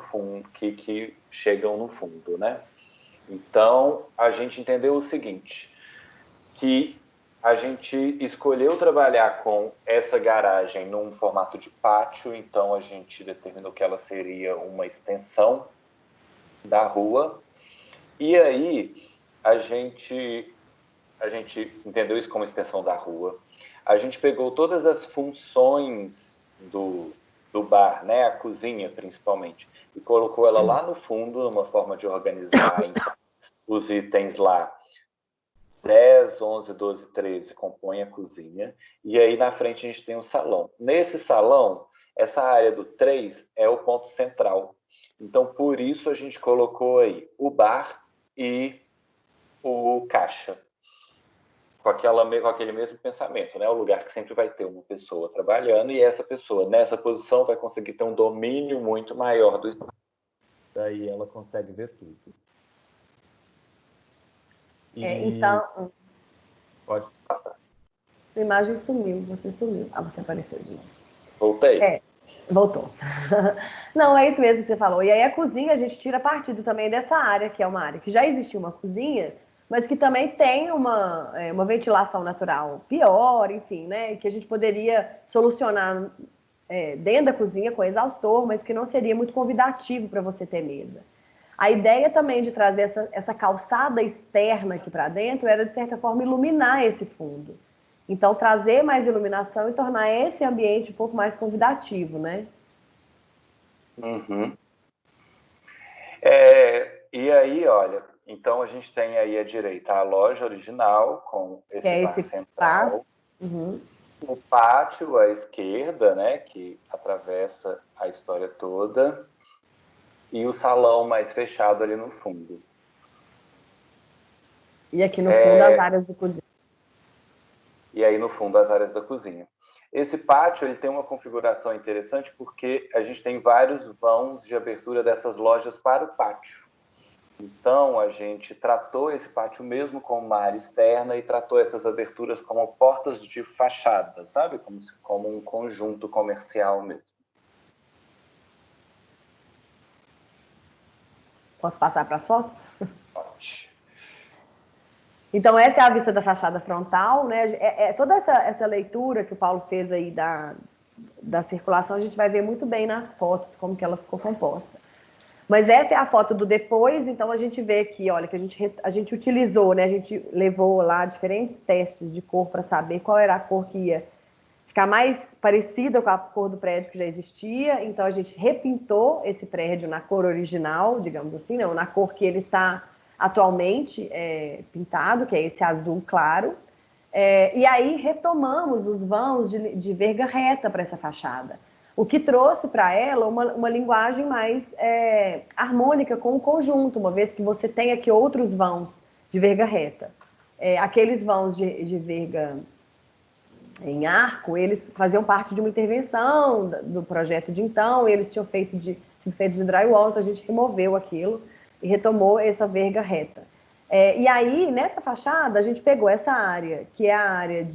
que chegam no fundo, né? Então, a gente entendeu o seguinte, que a gente escolheu trabalhar com essa garagem num formato de pátio, então a gente determinou que ela seria uma extensão da rua, e aí a gente entendeu isso como extensão da rua. A gente pegou todas as funções do bar, né, a cozinha principalmente, e colocou ela lá no fundo, numa forma de organizar os itens lá. 10, 11, 12, 13 compõem a cozinha, e aí na frente a gente tem um salão. Nesse salão, essa área do 3 é o ponto central. Então, por isso a gente colocou aí o bar e o caixa, com aquele mesmo pensamento, né? O lugar que sempre vai ter uma pessoa trabalhando, e essa pessoa, nessa posição, vai conseguir ter um domínio muito maior do espaço. Daí ela consegue ver tudo. Então, pode passar. sua imagem sumiu, você sumiu. Ah, você apareceu de novo. Voltei? Voltou. Não, é isso mesmo que você falou. E aí a cozinha, a gente tira partido também dessa área, que é uma área que já existia uma cozinha, mas que também tem uma ventilação natural pior, enfim, né? Que a gente poderia solucionar dentro da cozinha com exaustor, mas que não seria muito convidativo para você ter mesa. A ideia também de trazer essa calçada externa aqui para dentro era, de certa forma, iluminar esse fundo. Então, trazer mais iluminação e tornar esse ambiente um pouco mais convidativo, né? Uhum. E aí, olha, então a gente tem aí à direita a loja original, com esse bar central. Uhum. O pátio à esquerda, né, que atravessa a história toda. E o salão mais fechado ali no fundo. E aqui no fundo as áreas de cozinha. E aí no fundo as áreas da cozinha. Esse pátio ele tem uma configuração interessante porque a gente tem vários vãos de abertura dessas lojas para o pátio. Então a gente tratou esse pátio mesmo como uma área externa e tratou essas aberturas como portas de fachada, sabe? Como um conjunto comercial mesmo. Posso passar para as fotos? Pode. Então, essa é a vista da fachada frontal, né? Toda essa leitura que o Paulo fez aí da circulação, a gente vai ver muito bem nas fotos como que ela ficou composta. Mas essa é a foto do depois, então a gente vê aqui, olha, que a gente utilizou, né? A gente levou lá diferentes testes de cor para saber qual era a cor que ia ficar mais parecida com a cor do prédio que já existia. Então a gente repintou esse prédio na cor original, digamos assim, não, na cor que ele está atualmente pintado, que é esse azul claro. E aí retomamos os vãos de verga reta para essa fachada, o que trouxe para ela uma linguagem mais harmônica com o conjunto, uma vez que você tem aqui outros vãos de verga reta. Aqueles vãos de verga em arco, eles faziam parte de uma intervenção do projeto de então, eles tinham sido feitos de drywall, então a gente removeu aquilo e retomou essa verga reta. E aí, nessa fachada, a gente pegou essa área, que é a área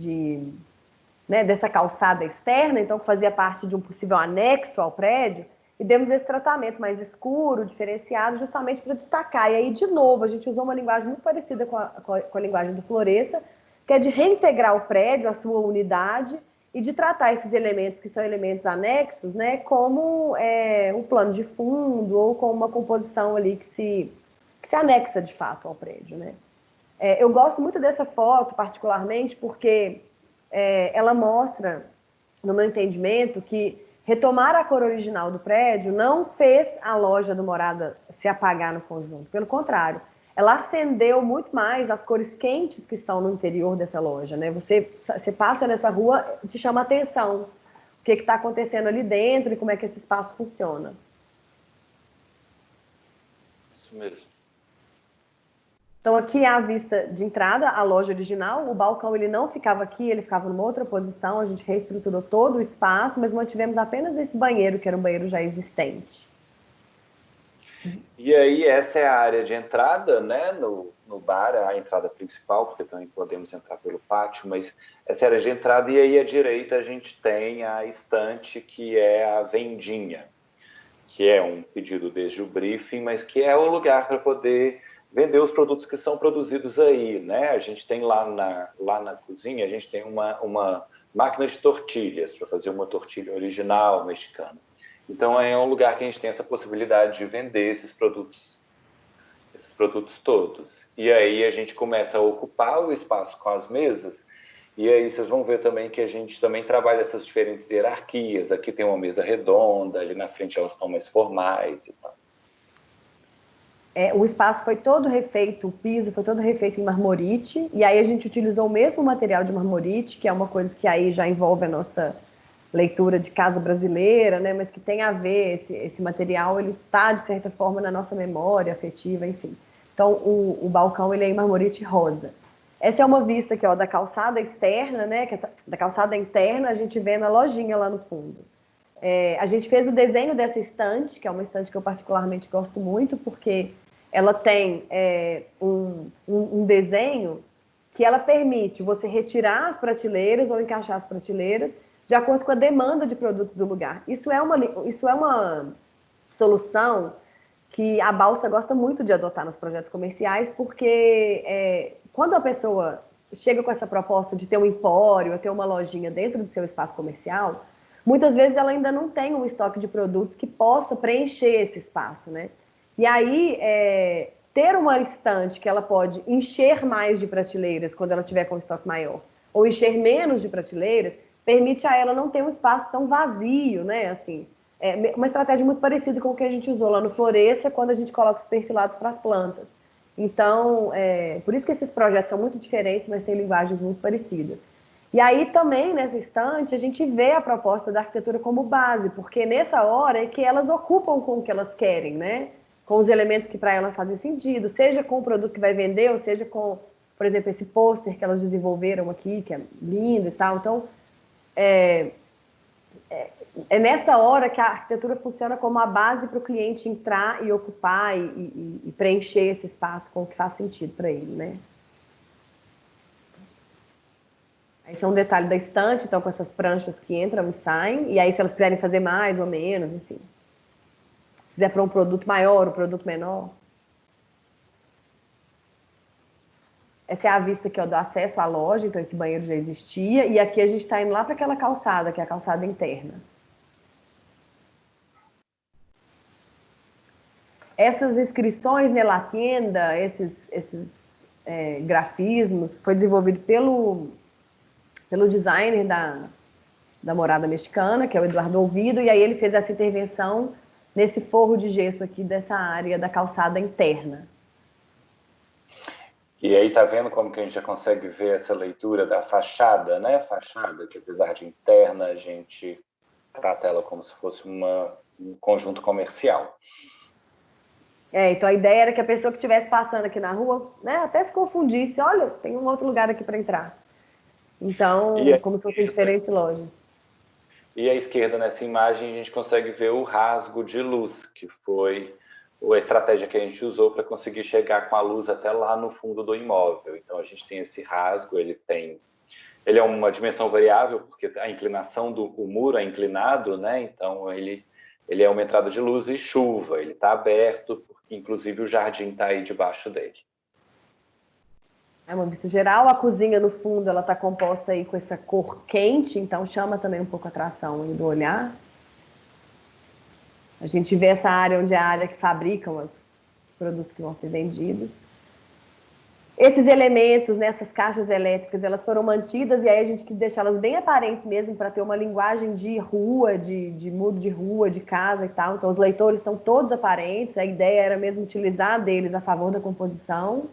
dessa calçada externa, então que fazia parte de um possível anexo ao prédio, e demos esse tratamento mais escuro, diferenciado, justamente para destacar. E aí, de novo, a gente usou uma linguagem muito parecida com a linguagem do Floresta, que é de reintegrar o prédio, a sua unidade, e de tratar esses elementos que são elementos anexos, né, como um plano de fundo ou como uma composição ali que se anexa de fato ao prédio, né? Eu gosto muito dessa foto, particularmente, porque ela mostra, no meu entendimento, que retomar a cor original do prédio não fez a loja do Morada se apagar no conjunto. Pelo contrário, ela acendeu muito mais as cores quentes que estão no interior dessa loja, né? Você passa nessa rua, te chama a atenção o que está acontecendo ali dentro e como é que esse espaço funciona. Isso mesmo. Então aqui é a vista de entrada, a loja original. O balcão ele não ficava aqui, ele ficava numa outra posição. A gente reestruturou todo o espaço, mas mantivemos apenas esse banheiro, que era um banheiro já existente. E aí essa é a área de entrada, né, no no bar, a entrada principal, porque também podemos entrar pelo pátio, mas essa era de entrada, e aí à direita a gente tem a estante, que é a vendinha, que é um pedido desde o briefing, mas que é o lugar para poder vender os produtos que são produzidos aí, né? A gente tem lá na cozinha, a gente tem uma máquina de tortilhas, para fazer uma tortilha original mexicana. Então é um lugar que a gente tem essa possibilidade de vender esses produtos todos. E aí a gente começa a ocupar o espaço com as mesas, e aí vocês vão ver também que a gente também trabalha essas diferentes hierarquias. Aqui tem uma mesa redonda, ali na frente elas estão mais formais e tal. O espaço foi todo refeito, o piso foi todo refeito em marmorite, e aí a gente utilizou o mesmo material de marmorite, que é uma coisa que aí já envolve a nossa leitura de casa brasileira, né? Mas que tem a ver, esse material, ele está, de certa forma, na nossa memória afetiva, enfim. Então, o balcão, ele é em marmorite rosa. Essa é uma vista aqui, ó, da calçada externa, né? Da calçada interna, a gente vê na lojinha lá no fundo. A gente fez o desenho dessa estante, que é uma estante que eu particularmente gosto muito, porque ela tem um desenho que ela permite você retirar as prateleiras ou encaixar as prateleiras de acordo com a demanda de produtos do lugar. Isso é uma solução que a Balsa gosta muito de adotar nos projetos comerciais, porque quando a pessoa chega com essa proposta de ter um empório, ter uma lojinha dentro do seu espaço comercial, muitas vezes ela ainda não tem um estoque de produtos que possa preencher esse espaço, né? E aí, ter uma estante que ela pode encher mais de prateleiras quando ela tiver com um estoque maior, ou encher menos de prateleiras, permite a ela não ter um espaço tão vazio, né? Assim, uma estratégia muito parecida com o que a gente usou lá no Floresça, quando a gente coloca os perfilados para as plantas. Então, por isso que esses projetos são muito diferentes, mas têm linguagens muito parecidas. E aí também, nessa estante, a gente vê a proposta da arquitetura como base, porque nessa hora é que elas ocupam com o que elas querem, né? Com os elementos que para elas fazem sentido, seja com o produto que vai vender, ou seja com, por exemplo, esse pôster que elas desenvolveram aqui, que é lindo e tal. Então, é nessa hora que a arquitetura funciona como a base para o cliente entrar e ocupar e preencher esse espaço com o que faz sentido para ele, né? Esse é um detalhe da estante, então com essas pranchas que entram e saem, e aí se elas quiserem fazer mais ou menos, enfim. Se quiser para um produto maior, um produto menor. Essa é a vista aqui, ó, do acesso à loja, então esse banheiro já existia, e aqui a gente está indo lá para aquela calçada, que é a calçada interna. Essas inscrições na tenda, esses grafismos, foi desenvolvido pelo designer da Morada Mexicana, que é o Eduardo Olvido, e aí ele fez essa intervenção nesse forro de gesso aqui dessa área da calçada interna. E aí tá vendo como que a gente já consegue ver essa leitura da fachada, né? Fachada, que apesar de interna, a gente trata ela como se fosse um conjunto comercial. Então a ideia era que a pessoa que estivesse passando aqui na rua, né, até se confundisse, olha, tem um outro lugar aqui para entrar. Então, como se fossem diferentes lojas. E à esquerda, nessa imagem, a gente consegue ver o rasgo de luz, que foi a estratégia que a gente usou para conseguir chegar com a luz até lá no fundo do imóvel. Então, a gente tem esse rasgo, ele é uma dimensão variável, porque a inclinação o muro é inclinado, né? Então, ele é uma entrada de luz e chuva, ele está aberto, inclusive o jardim está aí debaixo dele. É uma vista geral, a cozinha no fundo ela está composta aí com essa cor quente, então chama também um pouco a atração do olhar. A gente vê essa área onde é a área que fabricam os produtos que vão ser vendidos. Esses elementos, nessas caixas elétricas, elas foram mantidas e aí a gente quis deixá-las bem aparentes mesmo para ter uma linguagem de rua, de mundo de rua, de casa e tal. Então os leitores estão todos aparentes, a ideia era mesmo utilizar deles a favor da composição.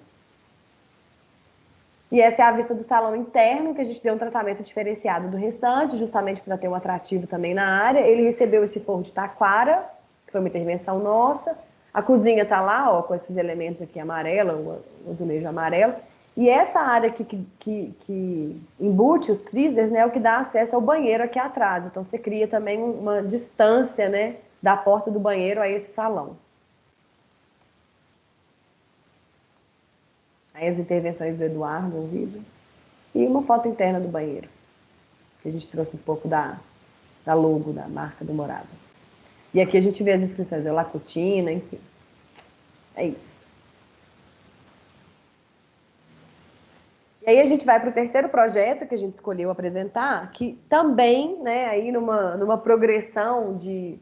E essa é a vista do salão interno, que a gente deu um tratamento diferenciado do restante, justamente para ter um atrativo também na área. Ele recebeu esse forro de taquara, que foi uma intervenção nossa. A cozinha está lá, ó, com esses elementos aqui amarelo, o azulejo amarelo. E essa área aqui que embute os freezers, né, é o que dá acesso ao banheiro aqui atrás. Então você cria também uma distância, né, da porta do banheiro a esse salão. Aí as intervenções do Eduardo ouvido. E uma foto interna do banheiro, que a gente trouxe um pouco da logo, da marca do Morada. E aqui a gente vê as inscrições, Lacutina, enfim. É isso. E aí a gente vai para o terceiro projeto que a gente escolheu apresentar, que também, né, aí numa progressão de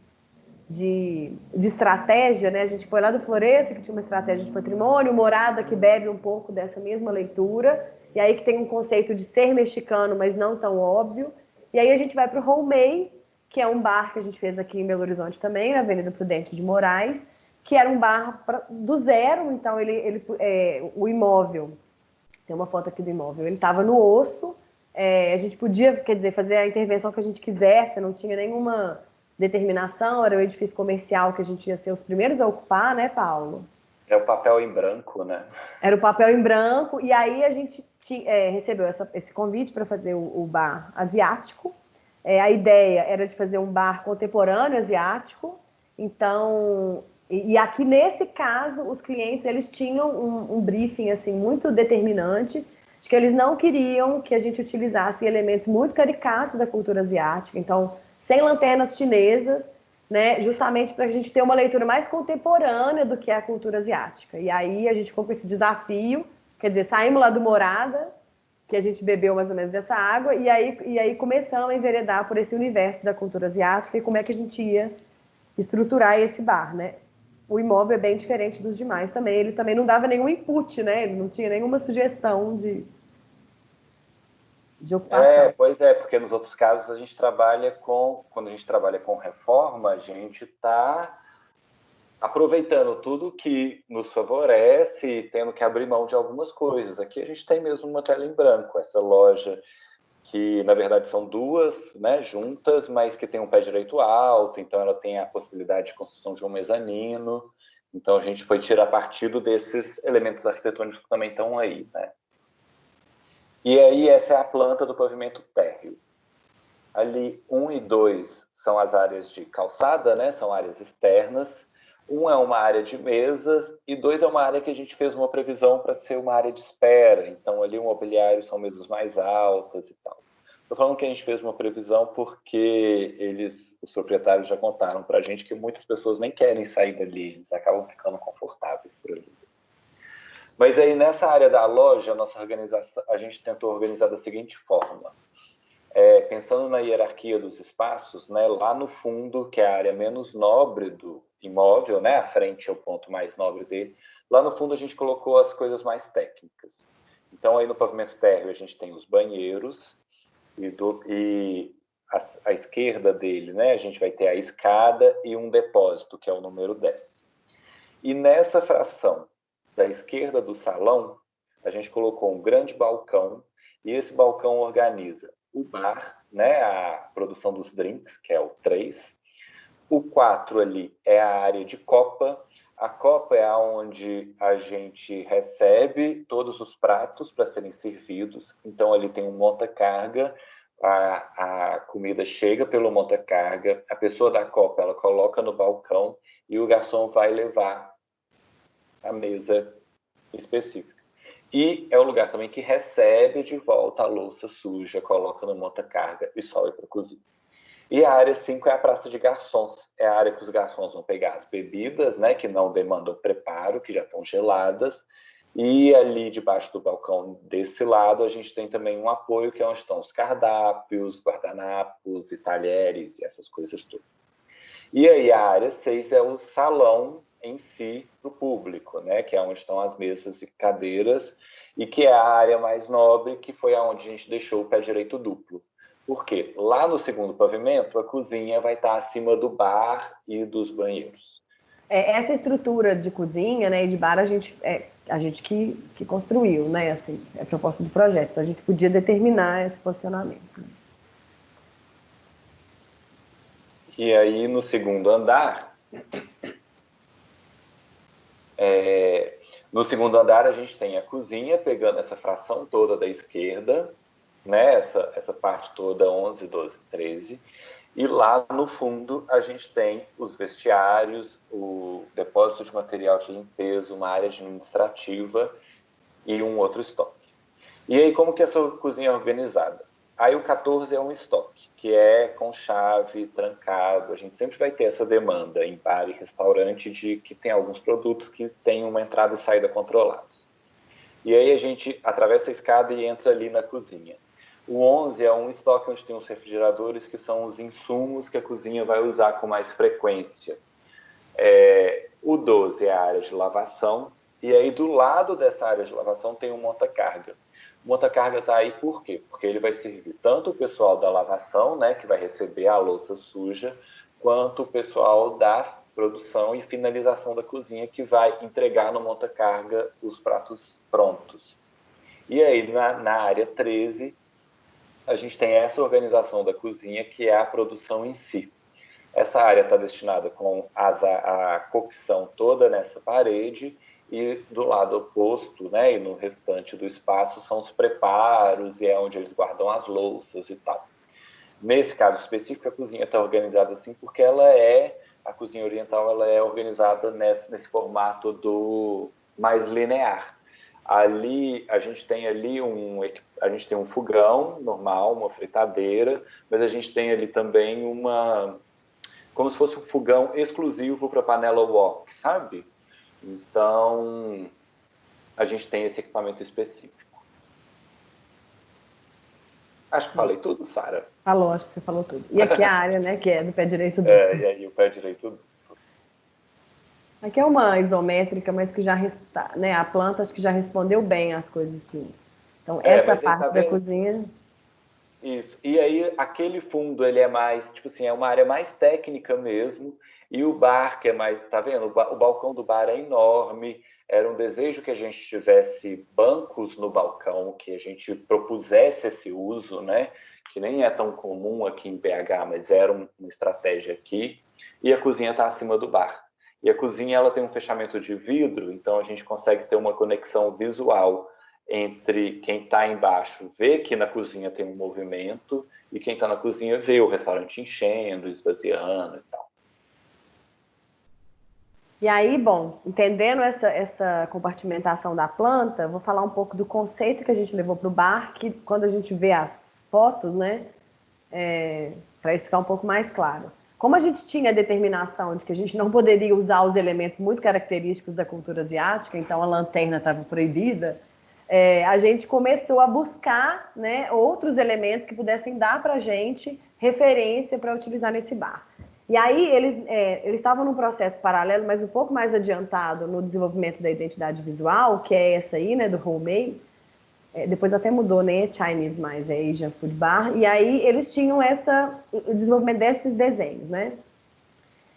estratégia, né, a gente foi lá do Floresça, que tinha uma estratégia de patrimônio, Morada, que bebe um pouco dessa mesma leitura, e aí que tem um conceito de ser mexicano, mas não tão óbvio. E aí a gente vai para o Holmei, que é um bar que a gente fez aqui em Belo Horizonte também, na Avenida Prudente de Moraes, que era um bar do zero, então o imóvel, tem uma foto aqui do imóvel, ele estava no osso, a gente podia, quer dizer, fazer a intervenção que a gente quisesse, não tinha nenhuma determinação, era o edifício comercial que a gente ia ser os primeiros a ocupar, né, Paulo? É o papel em branco, né? Era o papel em branco, e aí a gente recebeu esse convite para fazer o bar asiático. A ideia era de fazer um bar contemporâneo asiático, então... E aqui, nesse caso, os clientes eles tinham um briefing assim, muito determinante, de que eles não queriam que a gente utilizasse elementos muito caricatos da cultura asiática, então, sem lanternas chinesas, né, justamente para a gente ter uma leitura mais contemporânea do que é a cultura asiática. E aí a gente ficou com esse desafio, quer dizer, saímos lá do Morada, que a gente bebeu mais ou menos dessa água, e aí começamos a enveredar por esse universo da cultura asiática e como é que a gente ia estruturar esse bar, né? O imóvel é bem diferente dos demais também, ele também não dava nenhum input, né? Ele não tinha nenhuma sugestão de ocupação. Pois é, porque nos outros casos a gente trabalha quando a gente trabalha com reforma, a gente está aproveitando tudo que nos favorece e tendo que abrir mão de algumas coisas. Aqui a gente tem mesmo uma tela em branco, essa loja que na verdade são duas, né, juntas, mas que tem um pé direito alto, então ela tem a possibilidade de construção de um mezanino. Então a gente foi tirar partido desses elementos arquitetônicos que também estão aí, né? E aí essa é a planta do pavimento térreo. Ali 1 e 2 são as áreas de calçada, né? São áreas externas. 1 é uma área de mesas e 2 é uma área que a gente fez uma previsão para ser uma área de espera. Então ali o mobiliário são mesas mais altas e tal. Estou falando que a gente fez uma previsão porque os proprietários já contaram para a gente que muitas pessoas nem querem sair dali, eles acabam ficando confortáveis por ali. Mas aí nessa área da loja, a gente tentou organizar da seguinte forma. Pensando na hierarquia dos espaços, né, lá no fundo, que é a área menos nobre do imóvel, né, a frente é o ponto mais nobre dele, lá no fundo a gente colocou as coisas mais técnicas. Então, aí no pavimento térreo a gente tem os banheiros e à esquerda dele, né, a gente vai ter a escada e um depósito, que é o número 10. E nessa fração da esquerda do salão, a gente colocou um grande balcão, e esse balcão organiza o bar, né, a produção dos drinks, que é o 3. O 4 ali é a área de copa. A copa é onde a gente recebe todos os pratos para serem servidos. Então, ali tem um monta-carga, a comida chega pelo monta-carga, a pessoa da copa ela coloca no balcão e o garçom vai levar a mesa específica. E é o lugar também que recebe de volta a louça suja, coloca no monta-carga e sobe para a cozinha. E a área 5 é a praça de garçons. É a área que os garçons vão pegar as bebidas, né, que não demandam preparo, que já estão geladas. E ali debaixo do balcão desse lado, a gente tem também um apoio, que é onde estão os cardápios, guardanapos e talheres e essas coisas todas. E aí a área 6 é o salão em si para o público, né? Que é onde estão as mesas e cadeiras, e que é a área mais nobre, que foi aonde a gente deixou o pé direito duplo. Por quê? Lá no segundo pavimento, a cozinha vai estar acima do bar e dos banheiros. Essa estrutura de cozinha, né, e de bar, a gente que construiu, né, assim, é a proposta do projeto. Então, a gente podia determinar esse posicionamento. E aí, no segundo andar, a gente tem a cozinha, pegando essa fração toda da esquerda, né? Essa parte toda, 11, 12, 13. E lá no fundo a gente tem os vestiários, o depósito de material de limpeza, uma área administrativa e um outro estoque. E aí, como que essa cozinha é organizada? Aí o 14 é um estoque, que é com chave, trancado. A gente sempre vai ter essa demanda em bar e restaurante de que tem alguns produtos que têm uma entrada e saída controlados. E aí a gente atravessa a escada e entra ali na cozinha. O 11 é um estoque onde tem os refrigeradores, que são os insumos que a cozinha vai usar com mais frequência. O 12 é a área de lavação, e aí do lado dessa área de lavação tem um monta-carga. O monta-carga está aí por quê? Porque ele vai servir tanto o pessoal da lavação, né, que vai receber a louça suja, quanto o pessoal da produção e finalização da cozinha, que vai entregar no monta-carga os pratos prontos. E aí, na área 13, a gente tem essa organização da cozinha, que é a produção em si. Essa área está destinada com a cocção toda nessa parede, e do lado oposto, né, e no restante do espaço, são os preparos, e é onde eles guardam as louças e tal. Nesse caso específico, a cozinha está organizada assim porque a cozinha oriental, ela é organizada nesse formato do mais linear. Ali a gente tem um fogão normal, uma fritadeira, mas a gente tem ali também como se fosse um fogão exclusivo para panela wok, sabe? Então a gente tem esse equipamento específico. Acho que falei tudo, Sara. Falou, acho que você falou tudo. E aqui a área, né, que é do pé direito do... E aí o pé direito. Aqui é uma isométrica, mas que já, né, a planta acho que já respondeu bem às coisas que... Então, essa Mas aí, parte tá da vendo? cozinha... Isso. E aí, aquele fundo, ele é mais, tipo assim, é uma área mais técnica mesmo. E o bar, que é mais, tá vendo? O balcão do bar é enorme. Era um desejo que a gente tivesse bancos no balcão, que a gente propusesse esse uso, né? Que nem é tão comum aqui em BH, mas era uma estratégia aqui. E a cozinha está acima do bar. E a cozinha, ela tem um fechamento de vidro, então a gente consegue ter uma conexão visual entre quem está embaixo vê que na cozinha tem um movimento e quem está na cozinha vê o restaurante enchendo, esvaziando e tal. E aí, bom, entendendo essa compartimentação da planta, vou falar um pouco do conceito que a gente levou para o bar, que quando a gente vê as fotos, né, para isso ficar um pouco mais claro. Como a gente tinha a determinação de que a gente não poderia usar os elementos muito característicos da cultura asiática, então a lanterna estava proibida, a gente começou a buscar, né, outros elementos que pudessem dar para a gente referência para utilizar nesse bar. E aí eles estavam num processo paralelo, mas um pouco mais adiantado no desenvolvimento da identidade visual, que é essa aí, né, do homemade. Depois até mudou, nem é Chinese mais, é Asian Food Bar. E aí eles tinham o desenvolvimento desses desenhos, né?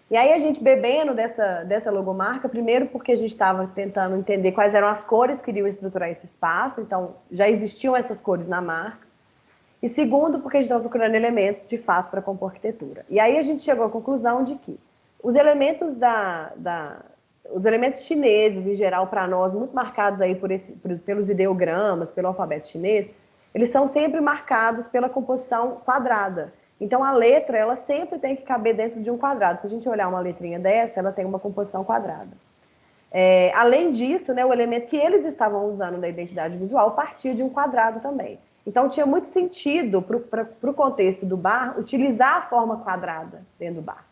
E aí a gente bebendo dessa logomarca, primeiro porque a gente estava tentando entender quais eram as cores que iriam estruturar esse espaço, então já existiam essas cores na marca. E segundo, porque a gente estava procurando elementos, de fato, para compor arquitetura. E aí a gente chegou à conclusão de que os elementos os elementos chineses, em geral, para nós, muito marcados aí pelos ideogramas, pelo alfabeto chinês, eles são sempre marcados pela composição quadrada. Então, a letra, ela sempre tem que caber dentro de um quadrado. Se a gente olhar uma letrinha dessa, ela tem uma composição quadrada. Além disso, né, o elemento que eles estavam usando na identidade visual partia de um quadrado também. Então, tinha muito sentido para o contexto do bar utilizar a forma quadrada dentro do bar.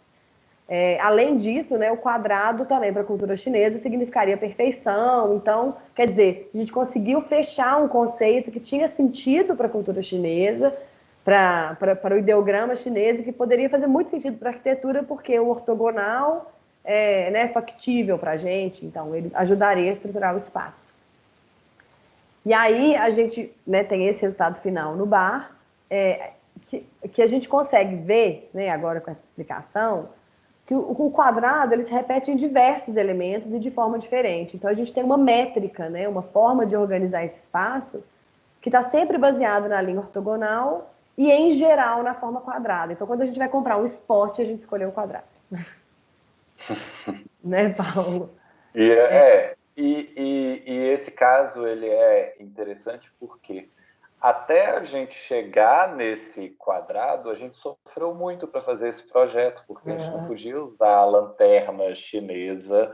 Além disso, né, o quadrado também para a cultura chinesa significaria perfeição. Então, quer dizer, a gente conseguiu fechar um conceito que tinha sentido para a cultura chinesa, para o ideograma chinês, que poderia fazer muito sentido para a arquitetura, porque o ortogonal é factível para a gente, então ele ajudaria a estruturar o espaço. E aí a gente, né, tem esse resultado final no bar, que a gente consegue ver, né, agora com essa explicação, que o quadrado ele se repete em diversos elementos e de forma diferente. Então a gente tem uma métrica, né, uma forma de organizar esse espaço que está sempre baseado na linha ortogonal e, em geral, na forma quadrada. Então, quando a gente vai comprar um esporte, a gente escolheu o quadrado. Né, Paulo? E esse caso ele é interessante porque até a gente chegar nesse quadrado, a gente sofreu muito para fazer esse projeto, porque a gente não podia usar a lanterna chinesa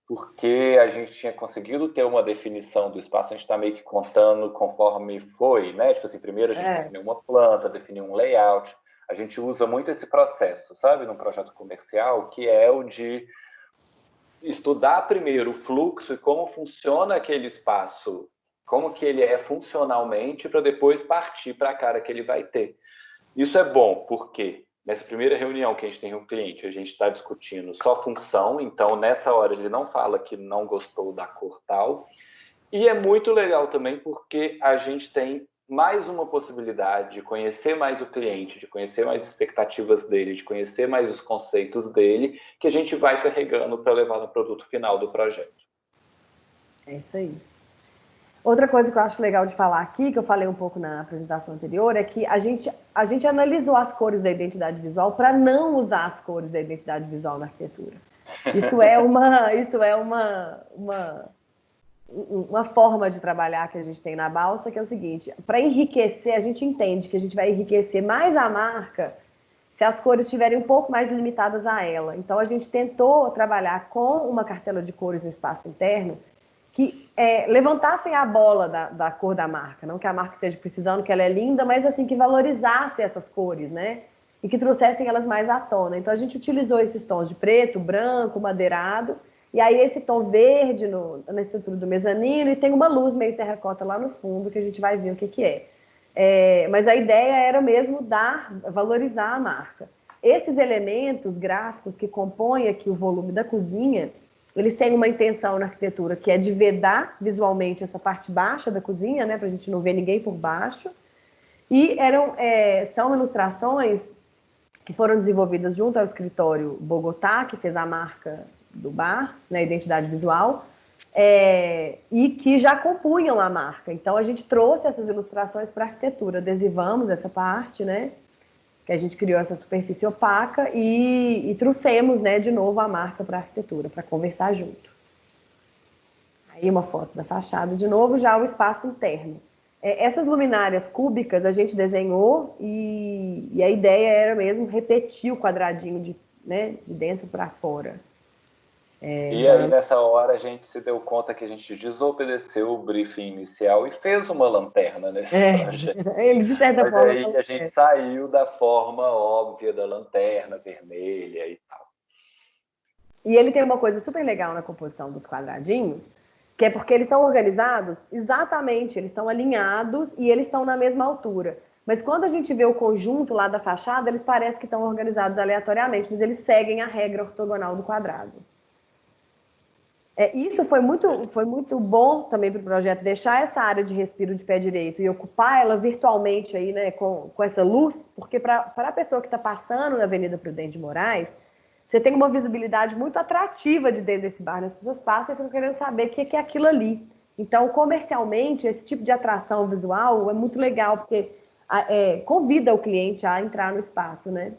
porque a gente tinha conseguido ter uma definição do espaço, a gente está meio que contando conforme foi, né? Tipo assim, primeiro a gente definiu uma planta, definiu um layout, a gente usa muito esse processo, sabe, num projeto comercial, que é o de estudar primeiro o fluxo e como funciona aquele espaço, como que ele é funcionalmente, para depois partir para a cara que ele vai ter. Isso é bom, porque nessa primeira reunião que a gente tem com o cliente, a gente está discutindo só função, então nessa hora ele não fala que não gostou da cor tal, e é muito legal também porque a gente tem mais uma possibilidade de conhecer mais o cliente, de conhecer mais as expectativas dele, de conhecer mais os conceitos dele, que a gente vai carregando para levar no produto final do projeto. É isso aí. Outra coisa que eu acho legal de falar aqui, que eu falei um pouco na apresentação anterior, é que a gente analisou as cores da identidade visual para não usar as cores da identidade visual na arquitetura. Isso é uma forma de trabalhar que a gente tem na Balsa, que é o seguinte: para enriquecer, a gente entende que a gente vai enriquecer mais a marca se as cores estiverem um pouco mais limitadas a ela. Então, a gente tentou trabalhar com uma cartela de cores no espaço interno que levantassem a bola da cor da marca, não que a marca esteja precisando, que ela é linda, mas assim, que valorizasse essas cores, né? E que trouxessem elas mais à tona. Então, a gente utilizou esses tons de preto, branco, madeirado, e aí esse tom verde na estrutura do mezanino, e tem uma luz meio terracota lá no fundo, que a gente vai ver o que é. Mas a ideia era mesmo valorizar a marca. Esses elementos gráficos que compõem aqui o volume da cozinha, eles têm uma intenção na arquitetura, que é de vedar visualmente essa parte baixa da cozinha, né, para a gente não ver ninguém por baixo. E são ilustrações que foram desenvolvidas junto ao escritório Bogotá, que fez a marca do bar, na identidade visual, e que já compunham a marca. Então, a gente trouxe essas ilustrações para a arquitetura, adesivamos essa parte, né, que a gente criou essa superfície opaca e trouxemos, né, de novo a marca para a arquitetura, para conversar junto. Aí uma foto da fachada, de novo, já o espaço interno. Essas luminárias cúbicas a gente desenhou e a ideia era mesmo repetir o quadradinho de dentro para fora. E aí, nessa hora, a gente se deu conta que a gente desobedeceu o briefing inicial e fez uma lanterna nesse projeto. Ele, de certa Mas forma, aí a gente saiu da forma óbvia da lanterna vermelha e tal. E ele tem uma coisa super legal na composição dos quadradinhos, que é porque eles estão organizados exatamente, eles estão alinhados e eles estão na mesma altura. Mas quando a gente vê o conjunto lá da fachada, eles parecem que estão organizados aleatoriamente, mas eles seguem a regra ortogonal do quadrado. Isso foi muito bom também para o projeto, deixar essa área de respiro de pé direito e ocupar ela virtualmente aí, né, com essa luz, porque para a pessoa que está passando na Avenida Prudente de Moraes, você tem uma visibilidade muito atrativa de dentro desse bar, né? As pessoas passam e ficam querendo saber o que é aquilo ali. Então, comercialmente, esse tipo de atração visual é muito legal, porque convida o cliente a entrar no espaço, né?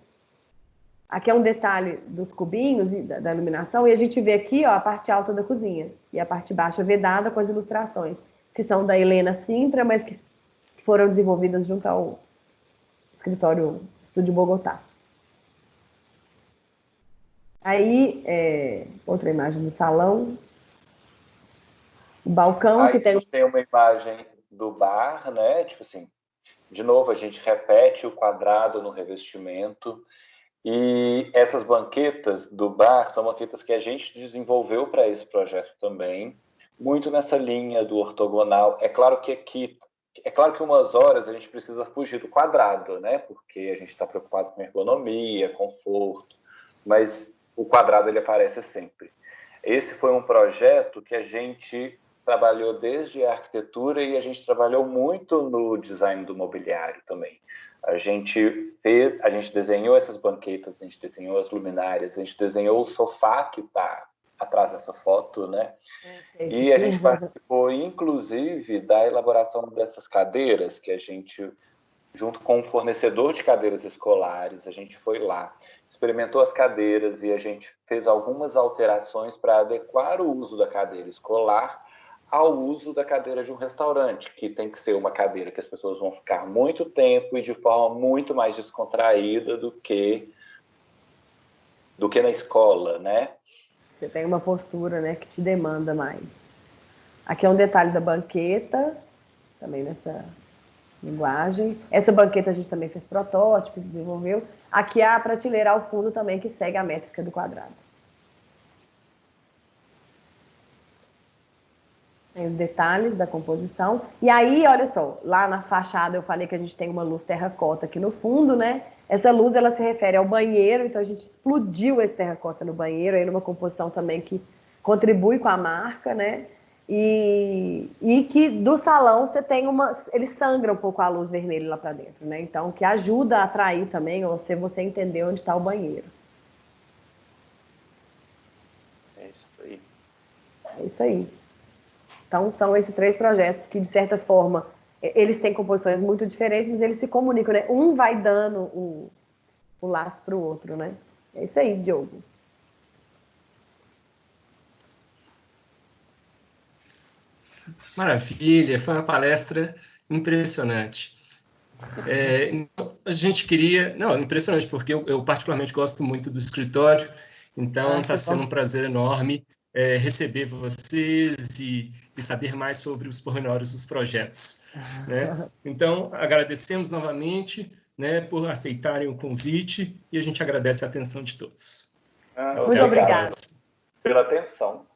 Aqui é um detalhe dos cubinhos e da iluminação, e a gente vê aqui, ó, a parte alta da cozinha e a parte baixa vedada com as ilustrações, que são da Helena Sintra, mas que foram desenvolvidas junto ao escritório Estúdio Bogotá. Aí, outra imagem do salão, o balcão aí que tem... tem uma imagem do bar, né? Tipo assim, de novo, a gente repete o quadrado no revestimento. E essas banquetas do bar são banquetas que a gente desenvolveu para esse projeto também, muito nessa linha do ortogonal. É claro que umas horas a gente precisa fugir do quadrado, né? Porque a gente está preocupado com ergonomia, conforto, mas o quadrado ele aparece sempre. Esse foi um projeto que a gente trabalhou desde a arquitetura e a gente trabalhou muito no design do mobiliário também. A gente desenhou essas banquetas, a gente desenhou as luminárias, a gente desenhou o sofá que está atrás dessa foto, né? E a gente participou, inclusive, da elaboração dessas cadeiras, que a gente, junto com um fornecedor de cadeiras escolares, a gente foi lá, experimentou as cadeiras e a gente fez algumas alterações para adequar o uso da cadeira escolar ao uso da cadeira de um restaurante, que tem que ser uma cadeira que as pessoas vão ficar muito tempo e de forma muito mais descontraída do que na escola, né? Você tem uma postura, né, que te demanda mais. Aqui é um detalhe da banqueta, também nessa linguagem. Essa banqueta a gente também fez protótipo, desenvolveu. Aqui é a prateleira ao fundo também, que segue a métrica do quadrado. Tem os detalhes da composição. E aí, olha só, lá na fachada eu falei que a gente tem uma luz terracota aqui no fundo, né? Essa luz, ela se refere ao banheiro, então a gente explodiu esse terracota no banheiro, aí numa composição também que contribui com a marca, né? E que do salão você tem uma... Ele sangra um pouco a luz vermelha lá para dentro, né? Então, que ajuda a atrair também, ou se você entender onde está o banheiro. É isso aí. É isso aí. Então, são esses 3 projetos que, de certa forma, eles têm composições muito diferentes, mas eles se comunicam, né? Um vai dando o laço para o outro, né? É isso aí, Diogo. Maravilha, foi uma palestra impressionante. A gente queria... Não, impressionante, porque eu particularmente gosto muito do escritório, então está sendo um prazer enorme receber vocês e saber mais sobre os pormenores dos projetos. Né? Então, agradecemos novamente, né, por aceitarem o convite e a gente agradece a atenção de todos. Muito obrigada pela atenção.